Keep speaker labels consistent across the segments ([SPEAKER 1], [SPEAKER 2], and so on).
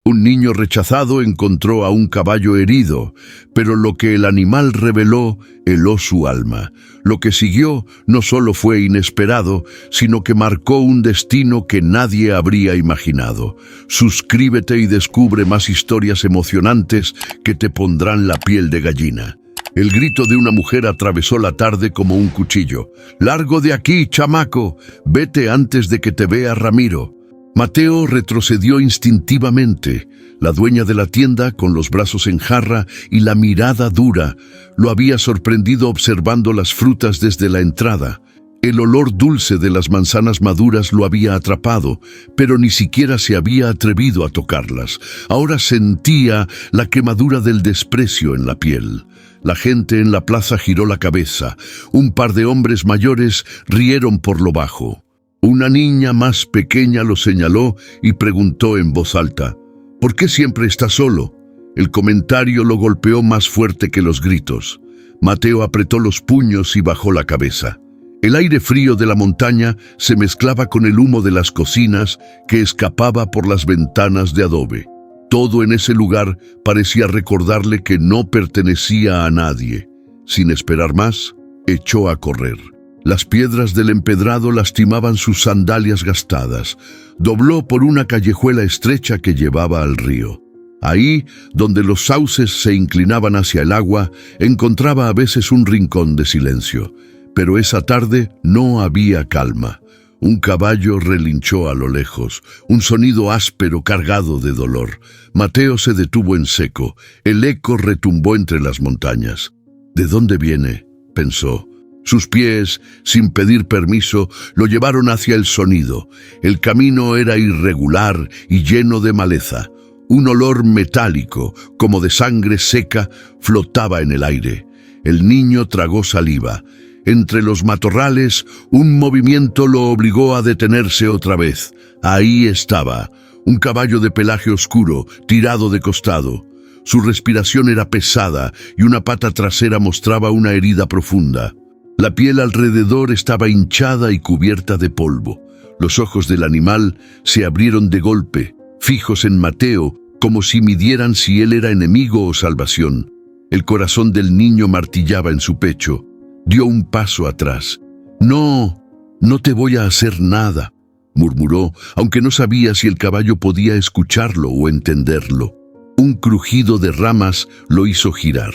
[SPEAKER 1] Un niño rechazado encontró a un caballo herido, pero lo que el animal reveló heló su alma. Lo que siguió no solo fue inesperado, sino que marcó un destino que nadie habría imaginado. Suscríbete y descubre más historias emocionantes que te pondrán la piel de gallina. El grito de una mujer atravesó la tarde como un cuchillo. «¡Largo de aquí, chamaco! ¡Vete antes de que te vea Ramiro!». Mateo retrocedió instintivamente. La dueña de la tienda, con los brazos en jarra y la mirada dura, lo había sorprendido observando las frutas desde la entrada. El olor dulce de las manzanas maduras lo había atrapado, pero ni siquiera se había atrevido a tocarlas. Ahora sentía la quemadura del desprecio en la piel. La gente en la plaza giró la cabeza. Un par de hombres mayores rieron por lo bajo. Una niña más pequeña lo señaló y preguntó en voz alta: «¿Por qué siempre está solo?». El comentario lo golpeó más fuerte que los gritos. Mateo apretó los puños y bajó la cabeza. El aire frío de la montaña se mezclaba con el humo de las cocinas que escapaba por las ventanas de adobe. Todo en ese lugar parecía recordarle que no pertenecía a nadie. Sin esperar más, echó a correr. Las piedras del empedrado lastimaban sus sandalias gastadas. Dobló por una callejuela estrecha que llevaba al río. Ahí, donde los sauces se inclinaban hacia el agua, encontraba a veces un rincón de silencio. Pero esa tarde no había calma. Un caballo relinchó a lo lejos, un sonido áspero cargado de dolor. Mateo se detuvo en seco. El eco retumbó entre las montañas. «¿De dónde viene?», pensó. Sus pies, sin pedir permiso, lo llevaron hacia el sonido. El camino era irregular y lleno de maleza. Un olor metálico, como de sangre seca, flotaba en el aire. El niño tragó saliva. Entre los matorrales, un movimiento lo obligó a detenerse otra vez. Ahí estaba, un caballo de pelaje oscuro, tirado de costado. Su respiración era pesada y una pata trasera mostraba una herida profunda. La piel alrededor estaba hinchada y cubierta de polvo. Los ojos del animal se abrieron de golpe, fijos en Mateo, como si midieran si él era enemigo o salvación. El corazón del niño martillaba en su pecho. Dio un paso atrás. «No, no te voy a hacer nada», murmuró, aunque no sabía si el caballo podía escucharlo o entenderlo. Un crujido de ramas lo hizo girar.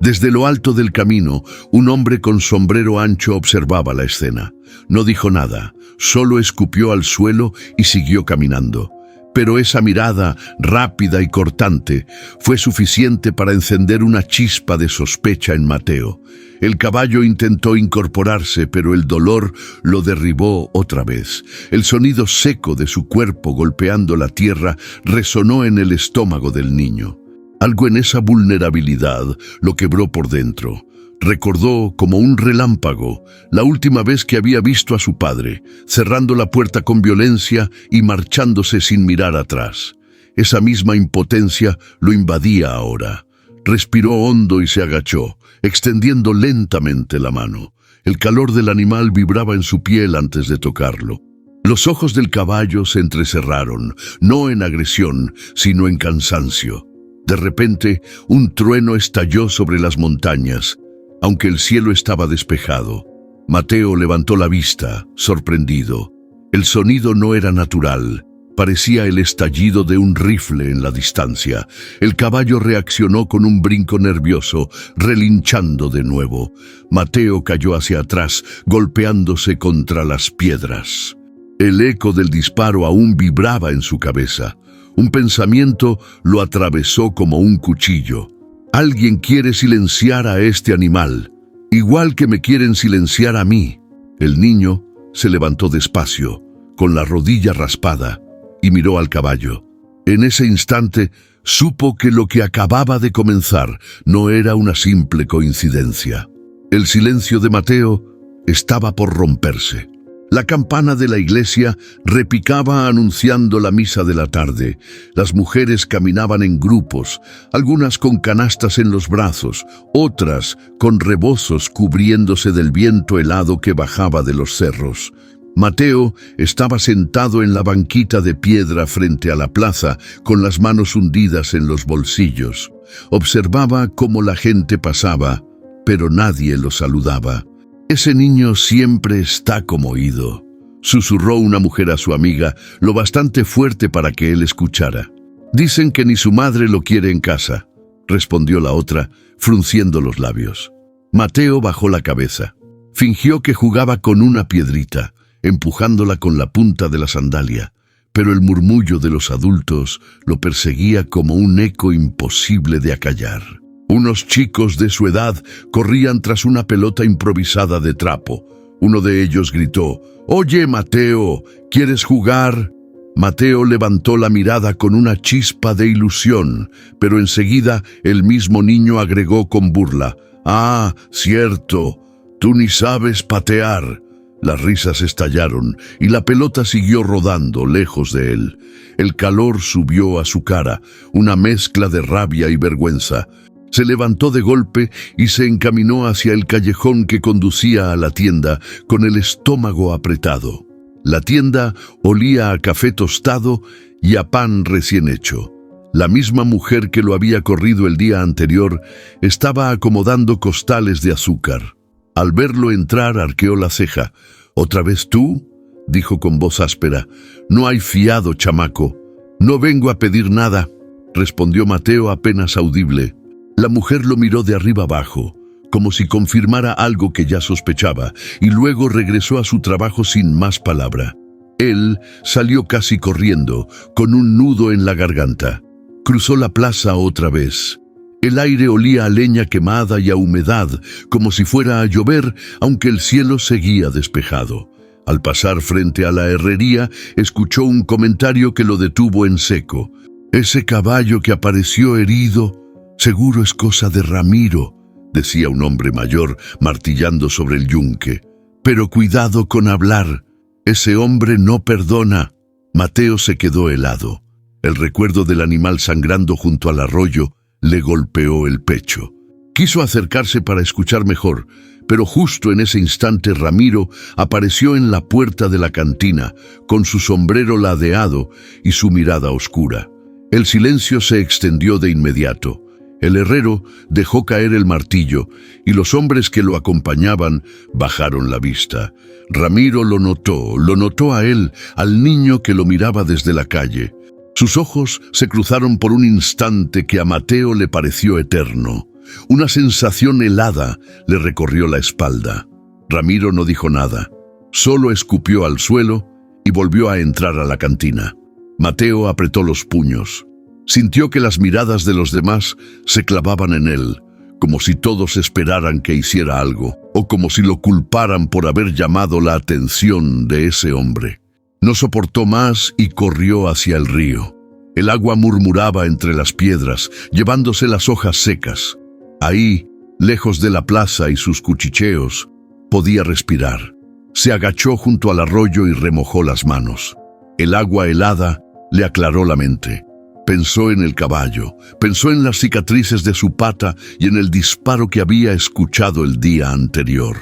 [SPEAKER 1] Desde lo alto del camino, un hombre con sombrero ancho observaba la escena. No dijo nada, solo escupió al suelo y siguió caminando. Pero esa mirada, rápida y cortante, fue suficiente para encender una chispa de sospecha en Mateo. El caballo intentó incorporarse, pero el dolor lo derribó otra vez. El sonido seco de su cuerpo golpeando la tierra resonó en el estómago del niño. Algo en esa vulnerabilidad lo quebró por dentro. Recordó como un relámpago la última vez que había visto a su padre, cerrando la puerta con violencia y marchándose sin mirar atrás. Esa misma impotencia lo invadía ahora. Respiró hondo y se agachó, extendiendo lentamente la mano. El calor del animal vibraba en su piel antes de tocarlo. Los ojos del caballo se entrecerraron, no en agresión, sino en cansancio. De repente, un trueno estalló sobre las montañas, aunque el cielo estaba despejado. Mateo levantó la vista, sorprendido. El sonido no era natural. Parecía el estallido de un rifle en la distancia. El caballo reaccionó con un brinco nervioso, relinchando de nuevo. Mateo cayó hacia atrás, golpeándose contra las piedras. El eco del disparo aún vibraba en su cabeza. Un pensamiento lo atravesó como un cuchillo. Alguien quiere silenciar a este animal, igual que me quieren silenciar a mí. El niño se levantó despacio, con la rodilla raspada, y miró al caballo. En ese instante supo que lo que acababa de comenzar no era una simple coincidencia. El silencio de Mateo estaba por romperse. La campana de la iglesia repicaba anunciando la misa de la tarde. Las mujeres caminaban en grupos, algunas con canastas en los brazos, otras con rebozos cubriéndose del viento helado que bajaba de los cerros. Mateo estaba sentado en la banquita de piedra frente a la plaza, con las manos hundidas en los bolsillos. Observaba cómo la gente pasaba, pero nadie lo saludaba. «Ese niño siempre está como ido», susurró una mujer a su amiga, lo bastante fuerte para que él escuchara. «Dicen que ni su madre lo quiere en casa», respondió la otra, frunciendo los labios. Mateo bajó la cabeza. Fingió que jugaba con una piedrita, empujándola con la punta de la sandalia, pero el murmullo de los adultos lo perseguía como un eco imposible de acallar. Unos chicos de su edad corrían tras una pelota improvisada de trapo. Uno de ellos gritó: «Oye, Mateo, ¿quieres jugar?». Mateo levantó la mirada con una chispa de ilusión, pero enseguida el mismo niño agregó con burla: «Ah, cierto, tú ni sabes patear». Las risas estallaron y la pelota siguió rodando lejos de él. El calor subió a su cara, una mezcla de rabia y vergüenza. Se levantó de golpe y se encaminó hacia el callejón que conducía a la tienda con el estómago apretado. La tienda olía a café tostado y a pan recién hecho. La misma mujer que lo había corrido el día anterior estaba acomodando costales de azúcar. Al verlo entrar, arqueó la ceja. «¿Otra vez tú?», dijo con voz áspera. «No hay fiado, chamaco». «No vengo a pedir nada», respondió Mateo apenas audible. La mujer lo miró de arriba abajo, como si confirmara algo que ya sospechaba, y luego regresó a su trabajo sin más palabra. Él salió casi corriendo, con un nudo en la garganta. Cruzó la plaza otra vez. El aire olía a leña quemada y a humedad, como si fuera a llover, aunque el cielo seguía despejado. Al pasar frente a la herrería, escuchó un comentario que lo detuvo en seco. «Ese caballo que apareció herido, seguro es cosa de Ramiro», decía un hombre mayor, martillando sobre el yunque. «Pero cuidado con hablar, ese hombre no perdona». Mateo se quedó helado. El recuerdo del animal sangrando junto al arroyo le golpeó el pecho. Quiso acercarse para escuchar mejor, pero justo en ese instante Ramiro apareció en la puerta de la cantina, con su sombrero ladeado y su mirada oscura. El silencio se extendió de inmediato. El herrero dejó caer el martillo y los hombres que lo acompañaban bajaron la vista. Ramiro lo notó a él, al niño que lo miraba desde la calle. Sus ojos se cruzaron por un instante que a Mateo le pareció eterno. Una sensación helada le recorrió la espalda. Ramiro no dijo nada, solo escupió al suelo y volvió a entrar a la cantina. Mateo apretó los puños. Sintió que las miradas de los demás se clavaban en él, como si todos esperaran que hiciera algo, o como si lo culparan por haber llamado la atención de ese hombre. No soportó más y corrió hacia el río. El agua murmuraba entre las piedras, llevándose las hojas secas. Ahí, lejos de la plaza y sus cuchicheos, podía respirar. Se agachó junto al arroyo y remojó las manos. El agua helada le aclaró la mente. Pensó en el caballo, pensó en las cicatrices de su pata y en el disparo que había escuchado el día anterior.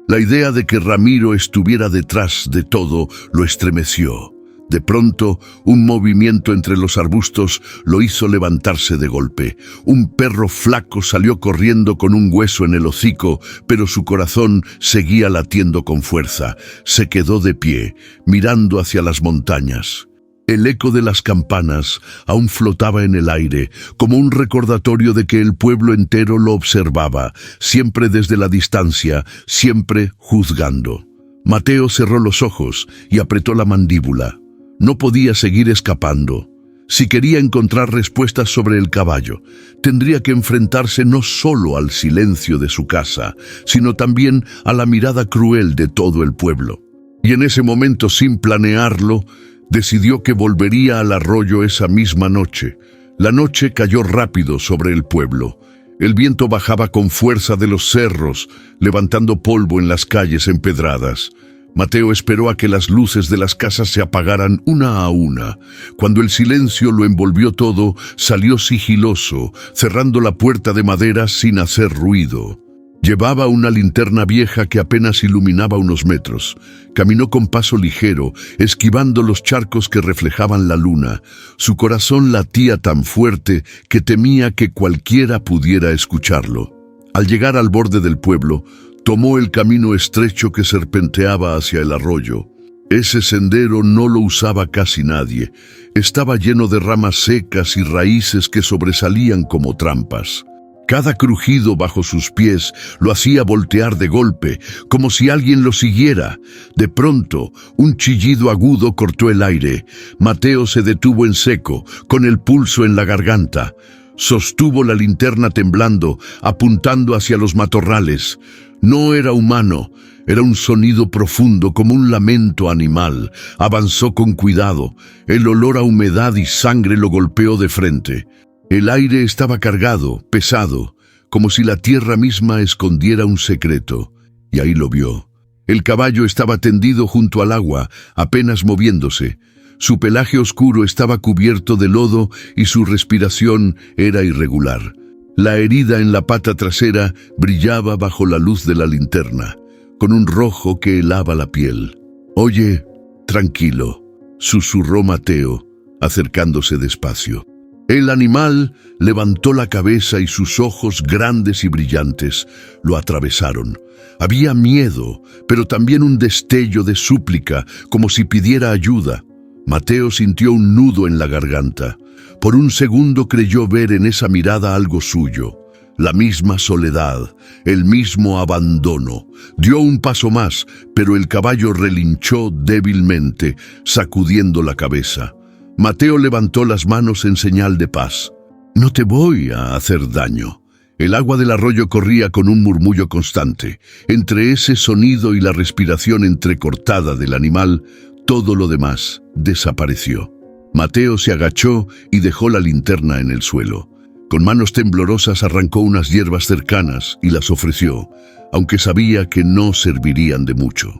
[SPEAKER 1] La idea de que Ramiro estuviera detrás de todo lo estremeció. De pronto, un movimiento entre los arbustos lo hizo levantarse de golpe. Un perro flaco salió corriendo con un hueso en el hocico, pero su corazón seguía latiendo con fuerza. Se quedó de pie, mirando hacia las montañas. El eco de las campanas aún flotaba en el aire, como un recordatorio de que el pueblo entero lo observaba, siempre desde la distancia, siempre juzgando. Mateo cerró los ojos y apretó la mandíbula. No podía seguir escapando. Si quería encontrar respuestas sobre el caballo, tendría que enfrentarse no solo al silencio de su casa, sino también a la mirada cruel de todo el pueblo. Y en ese momento, sin planearlo, decidió que volvería al arroyo esa misma noche. La noche cayó rápido sobre el pueblo. El viento bajaba con fuerza de los cerros, levantando polvo en las calles empedradas. Mateo esperó a que las luces de las casas se apagaran una a una. Cuando el silencio lo envolvió todo, salió sigiloso, cerrando la puerta de madera sin hacer ruido. Llevaba una linterna vieja que apenas iluminaba unos metros. Caminó con paso ligero, esquivando los charcos que reflejaban la luna. Su corazón latía tan fuerte que temía que cualquiera pudiera escucharlo. Al llegar al borde del pueblo, tomó el camino estrecho que serpenteaba hacia el arroyo. Ese sendero no lo usaba casi nadie. Estaba lleno de ramas secas y raíces que sobresalían como trampas. Cada crujido bajo sus pies lo hacía voltear de golpe, como si alguien lo siguiera. De pronto, un chillido agudo cortó el aire. Mateo se detuvo en seco, con el pulso en la garganta. Sostuvo la linterna temblando, apuntando hacia los matorrales. No era humano, era un sonido profundo como un lamento animal. Avanzó con cuidado. El olor a humedad y sangre lo golpeó de frente. El aire estaba cargado, pesado, como si la tierra misma escondiera un secreto. Y ahí lo vio. El caballo estaba tendido junto al agua, apenas moviéndose. Su pelaje oscuro estaba cubierto de lodo y su respiración era irregular. La herida en la pata trasera brillaba bajo la luz de la linterna, con un rojo que helaba la piel. «Oye, tranquilo», susurró Mateo, acercándose despacio. El animal levantó la cabeza y sus ojos grandes y brillantes lo atravesaron. Había miedo, pero también un destello de súplica, como si pidiera ayuda. Mateo sintió un nudo en la garganta. Por un segundo creyó ver en esa mirada algo suyo. La misma soledad, el mismo abandono. Dio un paso más, pero el caballo relinchó débilmente, sacudiendo la cabeza. Mateo levantó las manos en señal de paz. «No te voy a hacer daño». El agua del arroyo corría con un murmullo constante. Entre ese sonido y la respiración entrecortada del animal, todo lo demás desapareció. Mateo se agachó y dejó la linterna en el suelo. Con manos temblorosas arrancó unas hierbas cercanas y las ofreció, aunque sabía que no servirían de mucho.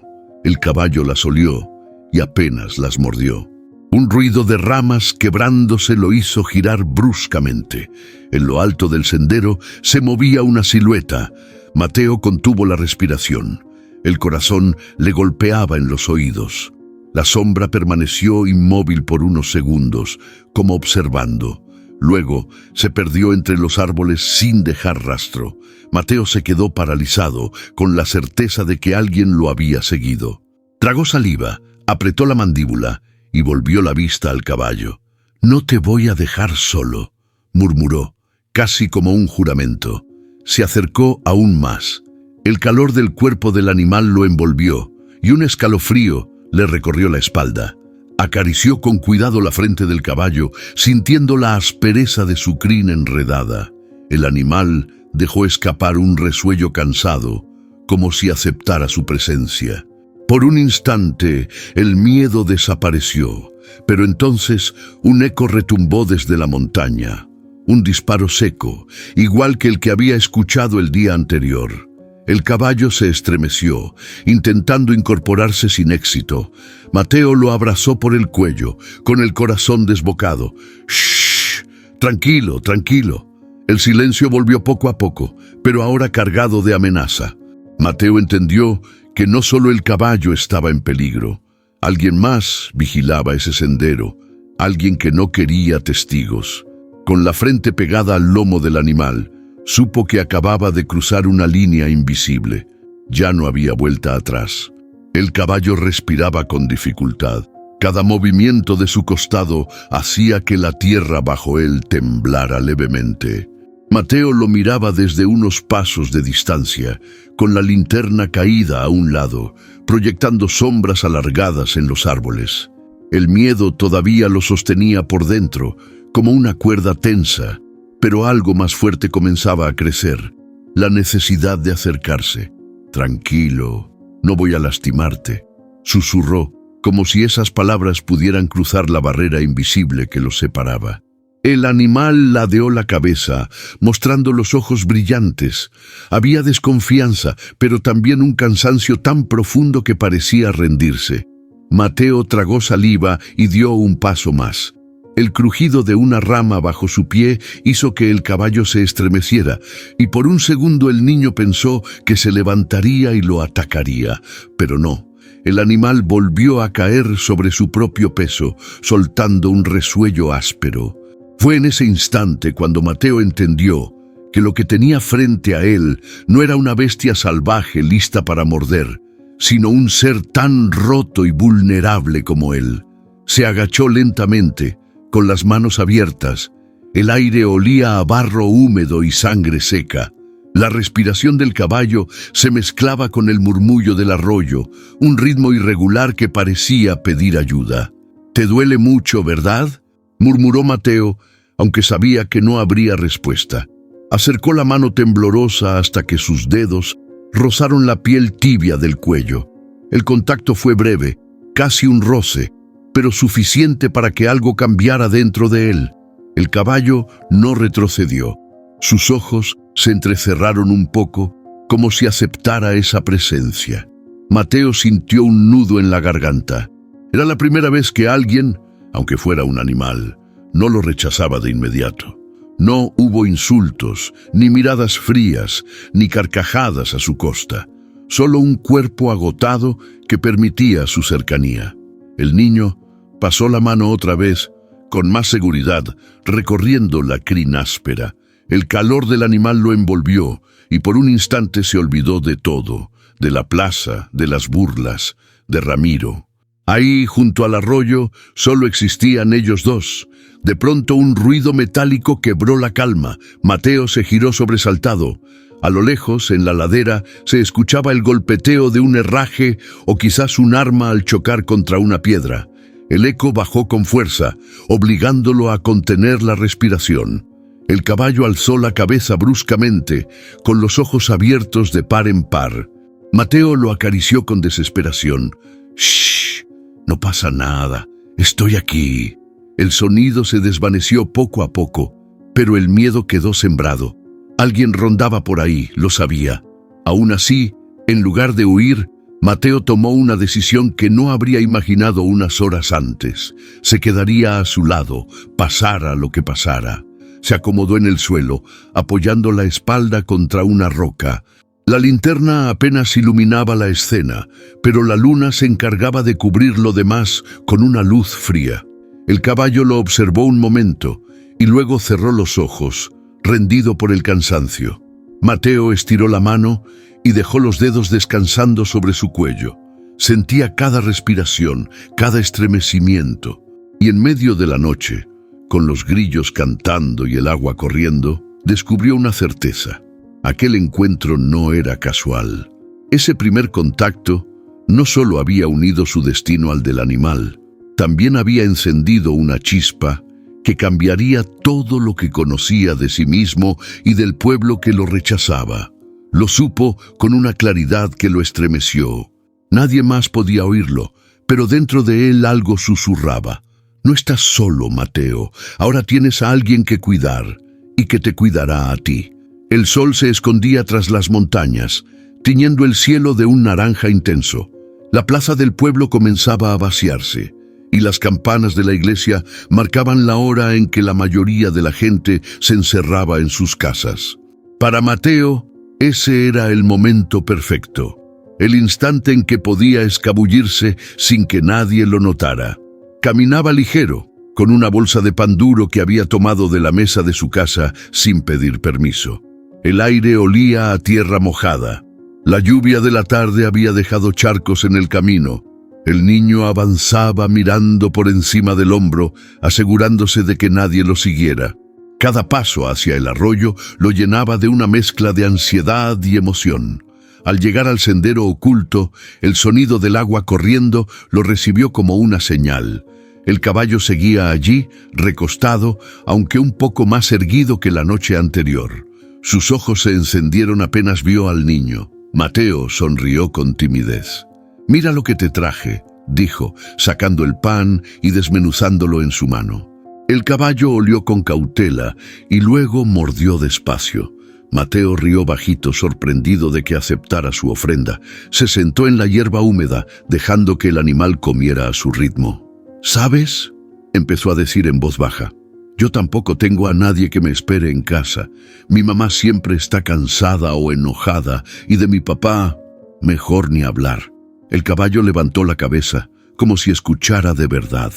[SPEAKER 1] El caballo las olió y apenas las mordió. Un ruido de ramas quebrándose lo hizo girar bruscamente. En lo alto del sendero se movía una silueta. Mateo contuvo la respiración. El corazón le golpeaba en los oídos. La sombra permaneció inmóvil por unos segundos, como observando. Luego se perdió entre los árboles sin dejar rastro. Mateo se quedó paralizado, con la certeza de que alguien lo había seguido. Tragó saliva, apretó la mandíbula y volvió la vista al caballo. «No te voy a dejar solo», murmuró, casi como un juramento. Se acercó aún más. El calor del cuerpo del animal lo envolvió y un escalofrío le recorrió la espalda. Acarició con cuidado la frente del caballo, sintiendo la aspereza de su crin enredada. El animal dejó escapar un resuello cansado, como si aceptara su presencia. Por un instante, el miedo desapareció, pero entonces un eco retumbó desde la montaña. Un disparo seco, igual que el que había escuchado el día anterior. El caballo se estremeció, intentando incorporarse sin éxito. Mateo lo abrazó por el cuello, con el corazón desbocado. «Shh, tranquilo, tranquilo». El silencio volvió poco a poco, pero ahora cargado de amenaza. Mateo entendió que no solo el caballo estaba en peligro. Alguien más vigilaba ese sendero, alguien que no quería testigos. Con la frente pegada al lomo del animal, supo que acababa de cruzar una línea invisible. Ya no había vuelta atrás. El caballo respiraba con dificultad. Cada movimiento de su costado hacía que la tierra bajo él temblara levemente. Mateo lo miraba desde unos pasos de distancia, con la linterna caída a un lado, proyectando sombras alargadas en los árboles. El miedo todavía lo sostenía por dentro, como una cuerda tensa, pero algo más fuerte comenzaba a crecer, la necesidad de acercarse. «Tranquilo, no voy a lastimarte», susurró, como si esas palabras pudieran cruzar la barrera invisible que los separaba. El animal ladeó la cabeza, mostrando los ojos brillantes. Había desconfianza, pero también un cansancio tan profundo que parecía rendirse. Mateo tragó saliva y dio un paso más. El crujido de una rama bajo su pie hizo que el caballo se estremeciera, y por un segundo el niño pensó que se levantaría y lo atacaría, pero no. El animal volvió a caer sobre su propio peso, soltando un resuello áspero. Fue en ese instante cuando Mateo entendió que lo que tenía frente a él no era una bestia salvaje lista para morder, sino un ser tan roto y vulnerable como él. Se agachó lentamente, con las manos abiertas. El aire olía a barro húmedo y sangre seca. La respiración del caballo se mezclaba con el murmullo del arroyo, un ritmo irregular que parecía pedir ayuda. «¿Te duele mucho, verdad?», murmuró Mateo, aunque sabía que no habría respuesta. Acercó la mano temblorosa hasta que sus dedos rozaron la piel tibia del cuello. El contacto fue breve, casi un roce, pero suficiente para que algo cambiara dentro de él. El caballo no retrocedió. Sus ojos se entrecerraron un poco, como si aceptara esa presencia. Mateo sintió un nudo en la garganta. Era la primera vez que alguien, aunque fuera un animal, no lo rechazaba de inmediato. No hubo insultos, ni miradas frías, ni carcajadas a su costa. Solo un cuerpo agotado que permitía su cercanía. El niño pasó la mano otra vez, con más seguridad, recorriendo la crin áspera. El calor del animal lo envolvió, y por un instante se olvidó de todo, de la plaza, de las burlas, de Ramiro. Ahí, junto al arroyo, solo existían ellos dos. De pronto un ruido metálico quebró la calma. Mateo se giró sobresaltado. A lo lejos, en la ladera, se escuchaba el golpeteo de un herraje o quizás un arma al chocar contra una piedra. El eco bajó con fuerza, obligándolo a contener la respiración. El caballo alzó la cabeza bruscamente, con los ojos abiertos de par en par. Mateo lo acarició con desesperación. «Shh, no pasa nada, estoy aquí». El sonido se desvaneció poco a poco, pero el miedo quedó sembrado. Alguien rondaba por ahí, lo sabía. Aún así, en lugar de huir, Mateo tomó una decisión que no habría imaginado unas horas antes. Se quedaría a su lado, pasara lo que pasara. Se acomodó en el suelo, apoyando la espalda contra una roca. La linterna apenas iluminaba la escena, pero la luna se encargaba de cubrir lo demás con una luz fría. El caballo lo observó un momento y luego cerró los ojos, rendido por el cansancio. Mateo estiró la mano y dejó los dedos descansando sobre su cuello. Sentía cada respiración, cada estremecimiento. Y en medio de la noche, con los grillos cantando y el agua corriendo, descubrió una certeza. Aquel encuentro no era casual. Ese primer contacto no solo había unido su destino al del animal, también había encendido una chispa que cambiaría todo lo que conocía de sí mismo y del pueblo que lo rechazaba. Lo supo con una claridad que lo estremeció. Nadie más podía oírlo, pero dentro de él algo susurraba. «No estás solo, Mateo. Ahora tienes a alguien que cuidar y que te cuidará a ti». El sol se escondía tras las montañas, tiñendo el cielo de un naranja intenso. La plaza del pueblo comenzaba a vaciarse, y las campanas de la iglesia marcaban la hora en que la mayoría de la gente se encerraba en sus casas. Para Mateo, ese era el momento perfecto, el instante en que podía escabullirse sin que nadie lo notara. Caminaba ligero, con una bolsa de pan duro que había tomado de la mesa de su casa sin pedir permiso. El aire olía a tierra mojada. La lluvia de la tarde había dejado charcos en el camino. El niño avanzaba mirando por encima del hombro, asegurándose de que nadie lo siguiera. Cada paso hacia el arroyo lo llenaba de una mezcla de ansiedad y emoción. Al llegar al sendero oculto, el sonido del agua corriendo lo recibió como una señal. El caballo seguía allí, recostado, aunque un poco más erguido que la noche anterior. Sus ojos se encendieron apenas vio al niño. Mateo sonrió con timidez. «Mira lo que te traje», dijo, sacando el pan y desmenuzándolo en su mano. El caballo olió con cautela y luego mordió despacio. Mateo rió bajito, sorprendido de que aceptara su ofrenda. Se sentó en la hierba húmeda, dejando que el animal comiera a su ritmo. «¿Sabes? empezó a decir en voz baja. Yo tampoco tengo a nadie que me espere en casa. Mi mamá siempre está cansada o enojada, y de mi papá, mejor ni hablar. El caballo levantó la cabeza, como si escuchara de verdad.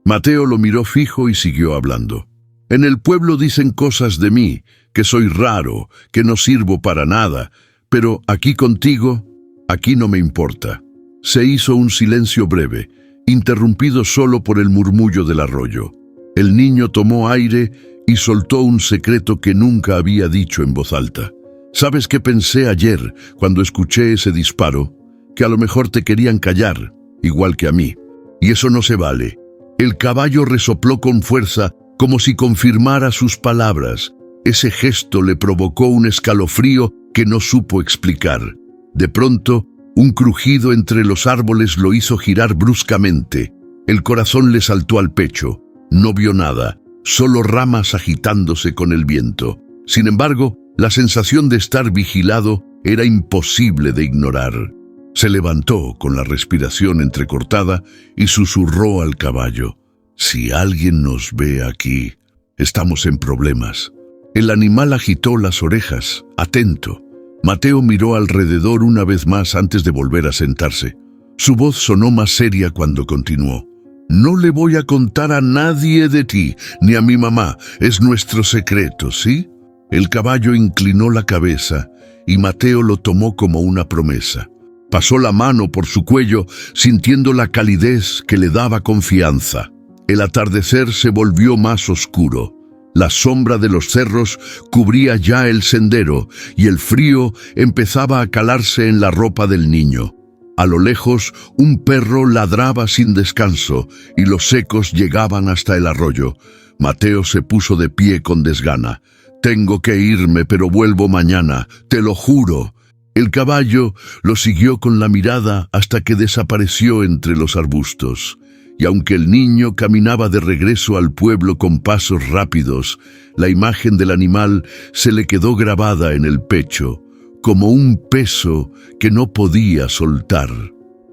[SPEAKER 1] Mateo lo miró fijo y siguió hablando. En el pueblo dicen cosas de mí, que soy raro, que no sirvo para nada, pero aquí contigo, aquí no me importa. Se hizo un silencio breve, interrumpido solo por el murmullo del arroyo. El niño tomó aire y soltó un secreto que nunca había dicho en voz alta. ¿Sabes qué pensé ayer cuando escuché ese disparo? Que a lo mejor te querían callar, igual que a mí. Y eso no se vale. El caballo resopló con fuerza, como si confirmara sus palabras. Ese gesto le provocó un escalofrío que no supo explicar. De pronto, un crujido entre los árboles lo hizo girar bruscamente. El corazón le saltó al pecho. No vio nada, solo ramas agitándose con el viento. Sin embargo, la sensación de estar vigilado era imposible de ignorar. Se levantó con la respiración entrecortada y susurró al caballo. Si alguien nos ve aquí, estamos en problemas. El animal agitó las orejas, atento. Mateo miró alrededor una vez más antes de volver a sentarse. Su voz sonó más seria cuando continuó. No le voy a contar a nadie de ti, ni a mi mamá. Es nuestro secreto, ¿sí? El caballo inclinó la cabeza y Mateo lo tomó como una promesa. Pasó la mano por su cuello, sintiendo la calidez que le daba confianza. El atardecer se volvió más oscuro. La sombra de los cerros cubría ya el sendero y el frío empezaba a calarse en la ropa del niño. A lo lejos, un perro ladraba sin descanso y los ecos llegaban hasta el arroyo. Mateo se puso de pie con desgana. Tengo que irme, pero vuelvo mañana, te lo juro. El caballo lo siguió con la mirada hasta que desapareció entre los arbustos. Y aunque el niño caminaba de regreso al pueblo con pasos rápidos, la imagen del animal se le quedó grabada en el pecho, como un peso que no podía soltar.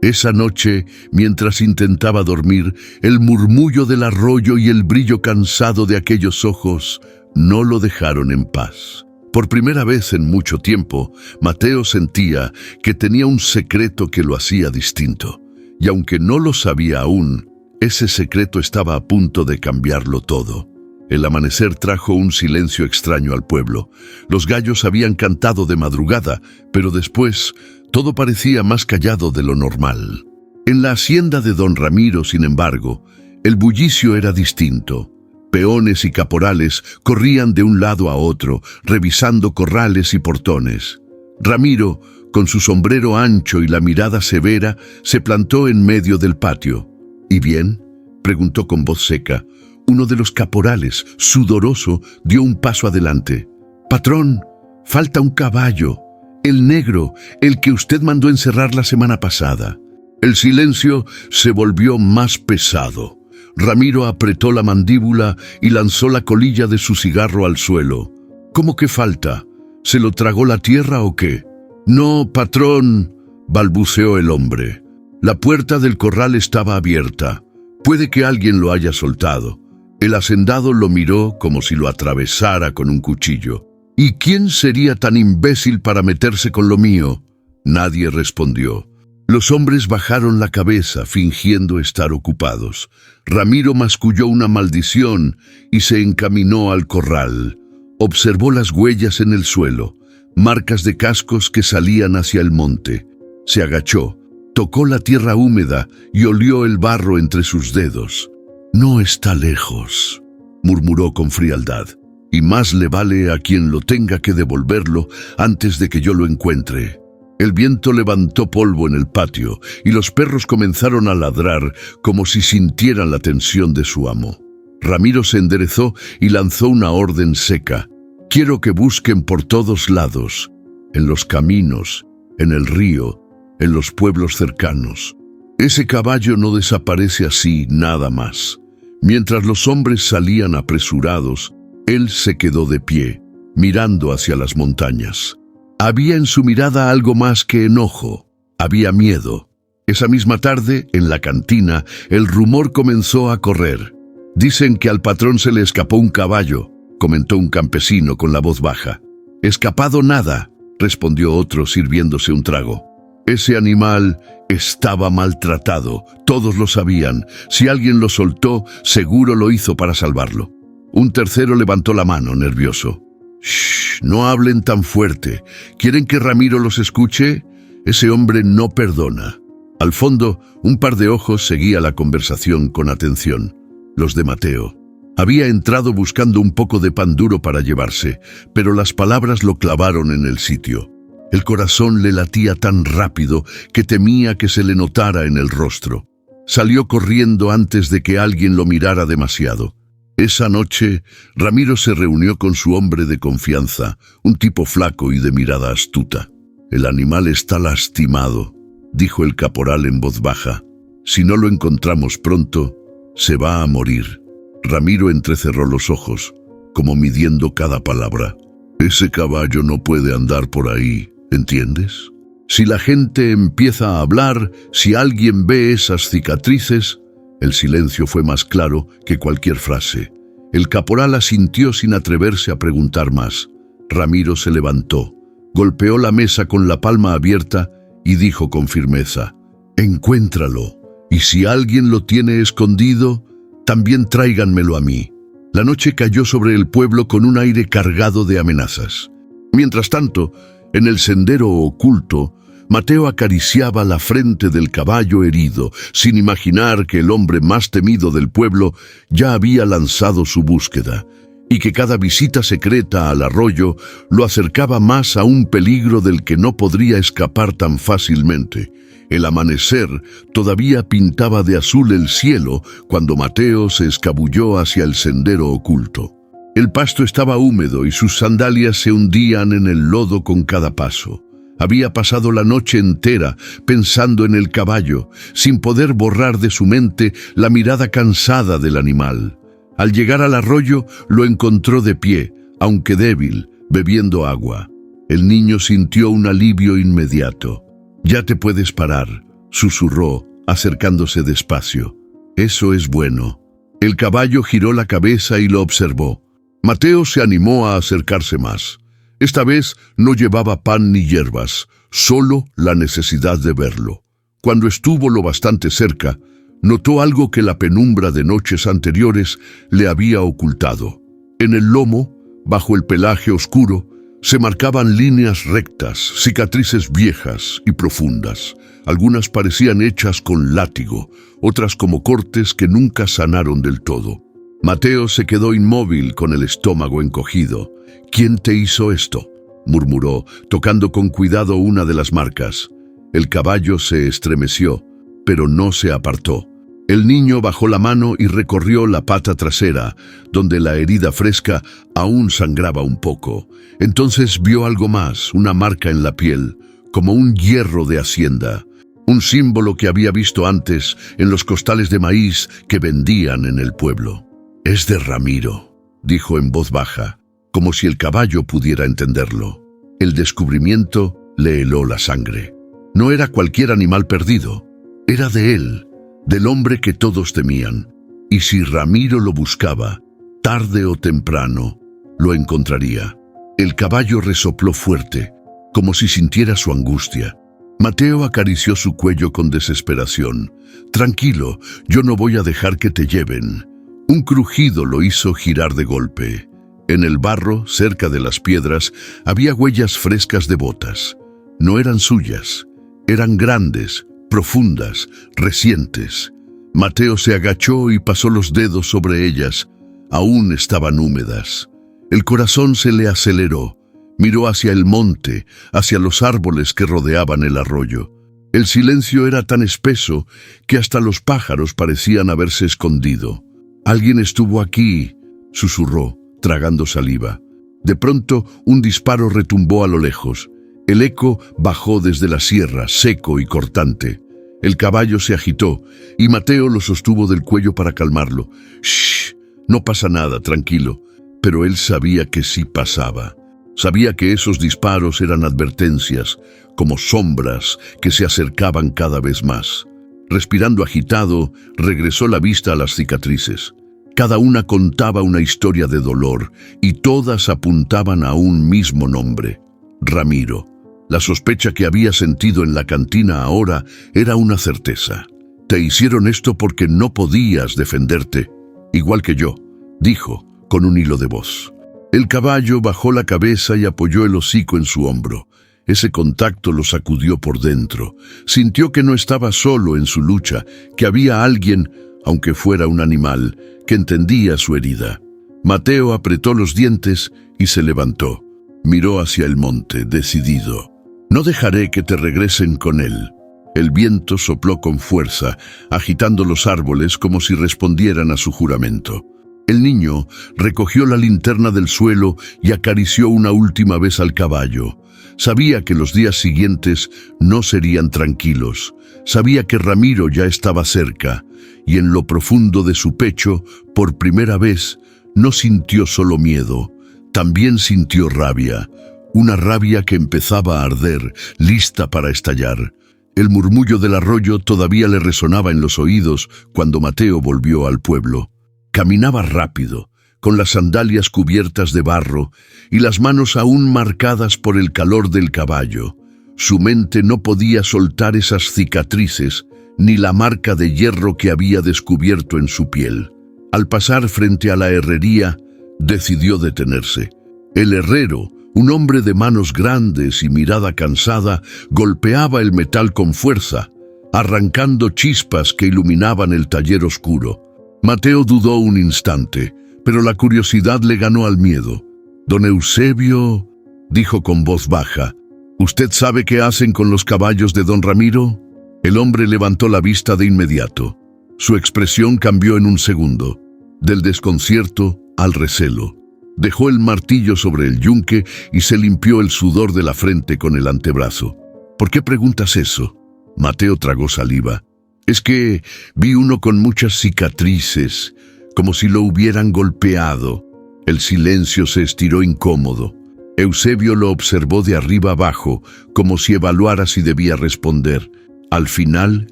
[SPEAKER 1] Esa noche, mientras intentaba dormir, el murmullo del arroyo y el brillo cansado de aquellos ojos no lo dejaron en paz. Por primera vez en mucho tiempo, Mateo sentía que tenía un secreto que lo hacía distinto. Y aunque no lo sabía aún, ese secreto estaba a punto de cambiarlo todo. El amanecer trajo un silencio extraño al pueblo. Los gallos habían cantado de madrugada, pero después todo parecía más callado de lo normal. En la hacienda de don Ramiro, sin embargo, el bullicio era distinto. Peones y caporales corrían de un lado a otro, revisando corrales y portones. Ramiro, con su sombrero ancho y la mirada severa, se plantó en medio del patio. ¿Y bien?, preguntó con voz seca. Uno de los caporales, sudoroso, dio un paso adelante. «Patrón, falta un caballo, el negro, el que usted mandó encerrar la semana pasada». El silencio se volvió más pesado. Ramiro apretó la mandíbula y lanzó la colilla de su cigarro al suelo. «¿Cómo que falta? ¿Se lo tragó la tierra o qué?» «No, patrón», balbuceó el hombre. La puerta del corral estaba abierta. Puede que alguien lo haya soltado. El hacendado lo miró como si lo atravesara con un cuchillo. ¿Y quién sería tan imbécil para meterse con lo mío? Nadie respondió. Los hombres bajaron la cabeza, fingiendo estar ocupados. Ramiro masculló una maldición y se encaminó al corral. Observó las huellas en el suelo, marcas de cascos que salían hacia el monte. Se agachó, tocó la tierra húmeda y olió el barro entre sus dedos. «No está lejos», murmuró con frialdad, «y más le vale a quien lo tenga que devolverlo antes de que yo lo encuentre». El viento levantó polvo en el patio y los perros comenzaron a ladrar como si sintieran la tensión de su amo. Ramiro se enderezó y lanzó una orden seca. «Quiero que busquen por todos lados, en los caminos, en el río, en los pueblos cercanos. Ese caballo no desaparece así, nada más». Mientras los hombres salían apresurados, él se quedó de pie, mirando hacia las montañas. Había en su mirada algo más que enojo, había miedo. Esa misma tarde, en la cantina, el rumor comenzó a correr. Dicen que al patrón se le escapó un caballo, comentó un campesino con la voz baja. Escapado nada, respondió otro sirviéndose un trago. Ese animal estaba maltratado, todos lo sabían. Si alguien lo soltó, seguro lo hizo para salvarlo. Un tercero levantó la mano, nervioso. «Shh, no hablen tan fuerte. ¿Quieren que Ramiro los escuche? Ese hombre no perdona». Al fondo, un par de ojos seguía la conversación con atención. Los de Mateo. Había entrado buscando un poco de pan duro para llevarse, pero las palabras lo clavaron en el sitio. El corazón le latía tan rápido que temía que se le notara en el rostro. Salió corriendo antes de que alguien lo mirara demasiado. Esa noche, Ramiro se reunió con su hombre de confianza, un tipo flaco y de mirada astuta. «El animal está lastimado», dijo el caporal en voz baja. «Si no lo encontramos pronto, se va a morir». Ramiro entrecerró los ojos, como midiendo cada palabra. «Ese caballo no puede andar por ahí, ¿entiendes? Si la gente empieza a hablar, si alguien ve esas cicatrices...» El silencio fue más claro que cualquier frase. El caporal asintió sin atreverse a preguntar más. Ramiro se levantó, golpeó la mesa con la palma abierta y dijo con firmeza: «Encuéntralo, y si alguien lo tiene escondido, también tráiganmelo a mí». La noche cayó sobre el pueblo con un aire cargado de amenazas. Mientras tanto, en el sendero oculto, Mateo acariciaba la frente del caballo herido, sin imaginar que el hombre más temido del pueblo ya había lanzado su búsqueda, y que cada visita secreta al arroyo lo acercaba más a un peligro del que no podría escapar tan fácilmente. El amanecer todavía pintaba de azul el cielo cuando Mateo se escabulló hacia el sendero oculto. El pasto estaba húmedo y sus sandalias se hundían en el lodo con cada paso. Había pasado la noche entera pensando en el caballo, sin poder borrar de su mente la mirada cansada del animal. Al llegar al arroyo, lo encontró de pie, aunque débil, bebiendo agua. El niño sintió un alivio inmediato. «Ya te puedes parar», susurró, acercándose despacio. «Eso es bueno». El caballo giró la cabeza y lo observó. Mateo se animó a acercarse más. Esta vez no llevaba pan ni hierbas, solo la necesidad de verlo. Cuando estuvo lo bastante cerca, notó algo que la penumbra de noches anteriores le había ocultado. En el lomo, bajo el pelaje oscuro, se marcaban líneas rectas, cicatrices viejas y profundas. Algunas parecían hechas con látigo, otras como cortes que nunca sanaron del todo. Mateo se quedó inmóvil con el estómago encogido. «¿Quién te hizo esto?», murmuró, tocando con cuidado una de las marcas. El caballo se estremeció, pero no se apartó. El niño bajó la mano y recorrió la pata trasera, donde la herida fresca aún sangraba un poco. Entonces vio algo más, una marca en la piel, como un hierro de hacienda, un símbolo que había visto antes en los costales de maíz que vendían en el pueblo. «Es de Ramiro», dijo en voz baja, como si el caballo pudiera entenderlo. El descubrimiento le heló la sangre. No era cualquier animal perdido, era de él, del hombre que todos temían. Y si Ramiro lo buscaba, tarde o temprano, lo encontraría. El caballo resopló fuerte, como si sintiera su angustia. Mateo acarició su cuello con desesperación. «Tranquilo, yo no voy a dejar que te lleven». Un crujido lo hizo girar de golpe. En el barro, cerca de las piedras, había huellas frescas de botas. No eran suyas, eran grandes, profundas, recientes. Mateo se agachó y pasó los dedos sobre ellas. Aún estaban húmedas. El corazón se le aceleró. Miró hacia el monte, hacia los árboles que rodeaban el arroyo. El silencio era tan espeso que hasta los pájaros parecían haberse escondido. «Alguien estuvo aquí», susurró, tragando saliva. De pronto, un disparo retumbó a lo lejos. El eco bajó desde la sierra, seco y cortante. El caballo se agitó, y Mateo lo sostuvo del cuello para calmarlo. «Shh, no pasa nada, tranquilo». Pero él sabía que sí pasaba. Sabía que esos disparos eran advertencias, como sombras que se acercaban cada vez más. Respirando agitado, regresó la vista a las cicatrices. Cada una contaba una historia de dolor y todas apuntaban a un mismo nombre: Ramiro. La sospecha que había sentido en la cantina ahora era una certeza. «Te hicieron esto porque no podías defenderte, igual que yo», dijo, con un hilo de voz. El caballo bajó la cabeza y apoyó el hocico en su hombro. Ese contacto lo sacudió por dentro. Sintió que no estaba solo en su lucha, que había alguien, aunque fuera un animal, que entendía su herida. Mateo apretó los dientes y se levantó. Miró hacia el monte, decidido. «No dejaré que te regresen con él». El viento sopló con fuerza, agitando los árboles como si respondieran a su juramento. El niño recogió la linterna del suelo y acarició una última vez al caballo. Sabía que los días siguientes no serían tranquilos. Sabía que Ramiro ya estaba cerca, y en lo profundo de su pecho, por primera vez, no sintió solo miedo, también sintió rabia. Una rabia que empezaba a arder, lista para estallar. El murmullo del arroyo todavía le resonaba en los oídos cuando Mateo volvió al pueblo. Caminaba rápido, con las sandalias cubiertas de barro y las manos aún marcadas por el calor del caballo. Su mente no podía soltar esas cicatrices ni la marca de hierro que había descubierto en su piel. Al pasar frente a la herrería, decidió detenerse. El herrero, un hombre de manos grandes y mirada cansada, golpeaba el metal con fuerza, arrancando chispas que iluminaban el taller oscuro. Mateo dudó un instante, pero la curiosidad le ganó al miedo. «Don Eusebio», dijo con voz baja, «¿usted sabe qué hacen con los caballos de don Ramiro?» El hombre levantó la vista de inmediato. Su expresión cambió en un segundo, del desconcierto al recelo. Dejó el martillo sobre el yunque y se limpió el sudor de la frente con el antebrazo. «¿Por qué preguntas eso?» Mateo tragó saliva. «Es que vi uno con muchas cicatrices, como si lo hubieran golpeado». El silencio se estiró incómodo. Eusebio lo observó de arriba abajo, como si evaluara si debía responder. Al final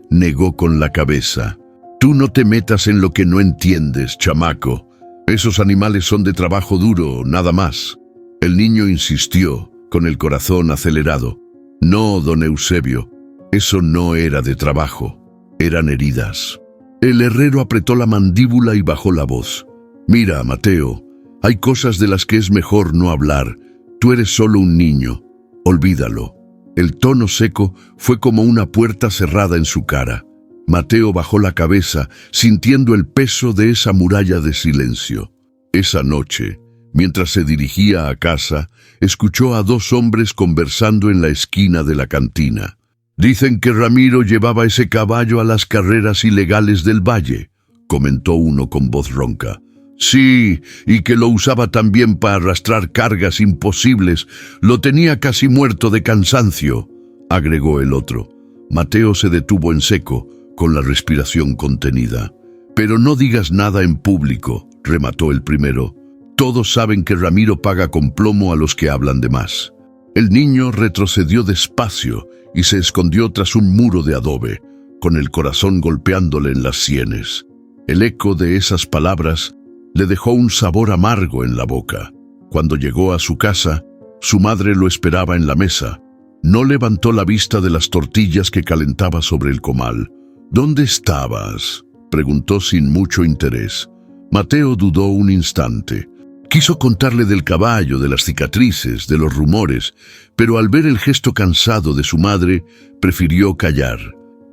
[SPEAKER 1] negó con la cabeza. «Tú no te metas en lo que no entiendes, chamaco. Esos animales son de trabajo duro, nada más». El niño insistió, con el corazón acelerado. «No, don Eusebio, eso no era de trabajo. Eran heridas». El herrero apretó la mandíbula y bajó la voz. «Mira, Mateo, hay cosas de las que es mejor no hablar. Tú eres solo un niño. Olvídalo». El tono seco fue como una puerta cerrada en su cara. Mateo bajó la cabeza, sintiendo el peso de esa muralla de silencio. Esa noche, mientras se dirigía a casa, escuchó a dos hombres conversando en la esquina de la cantina. «Dicen que Ramiro llevaba ese caballo a las carreras ilegales del valle», comentó uno con voz ronca. «Sí, y que lo usaba también para arrastrar cargas imposibles. Lo tenía casi muerto de cansancio», agregó el otro. Mateo se detuvo en seco, con la respiración contenida. «Pero no digas nada en público», remató el primero. «Todos saben que Ramiro paga con plomo a los que hablan de más». El niño retrocedió despacio y se escondió tras un muro de adobe, con el corazón golpeándole en las sienes. El eco de esas palabras le dejó un sabor amargo en la boca. Cuando llegó a su casa, su madre lo esperaba en la mesa. No levantó la vista de las tortillas que calentaba sobre el comal. «¿Dónde estabas?», preguntó sin mucho interés. Mateo dudó un instante. Quiso contarle del caballo, de las cicatrices, de los rumores, pero al ver el gesto cansado de su madre, prefirió callar.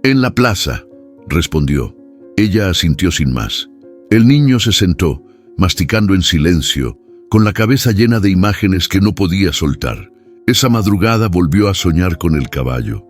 [SPEAKER 1] «En la plaza», respondió. Ella asintió sin más. El niño se sentó, masticando en silencio, con la cabeza llena de imágenes que no podía soltar. Esa madrugada volvió a soñar con el caballo.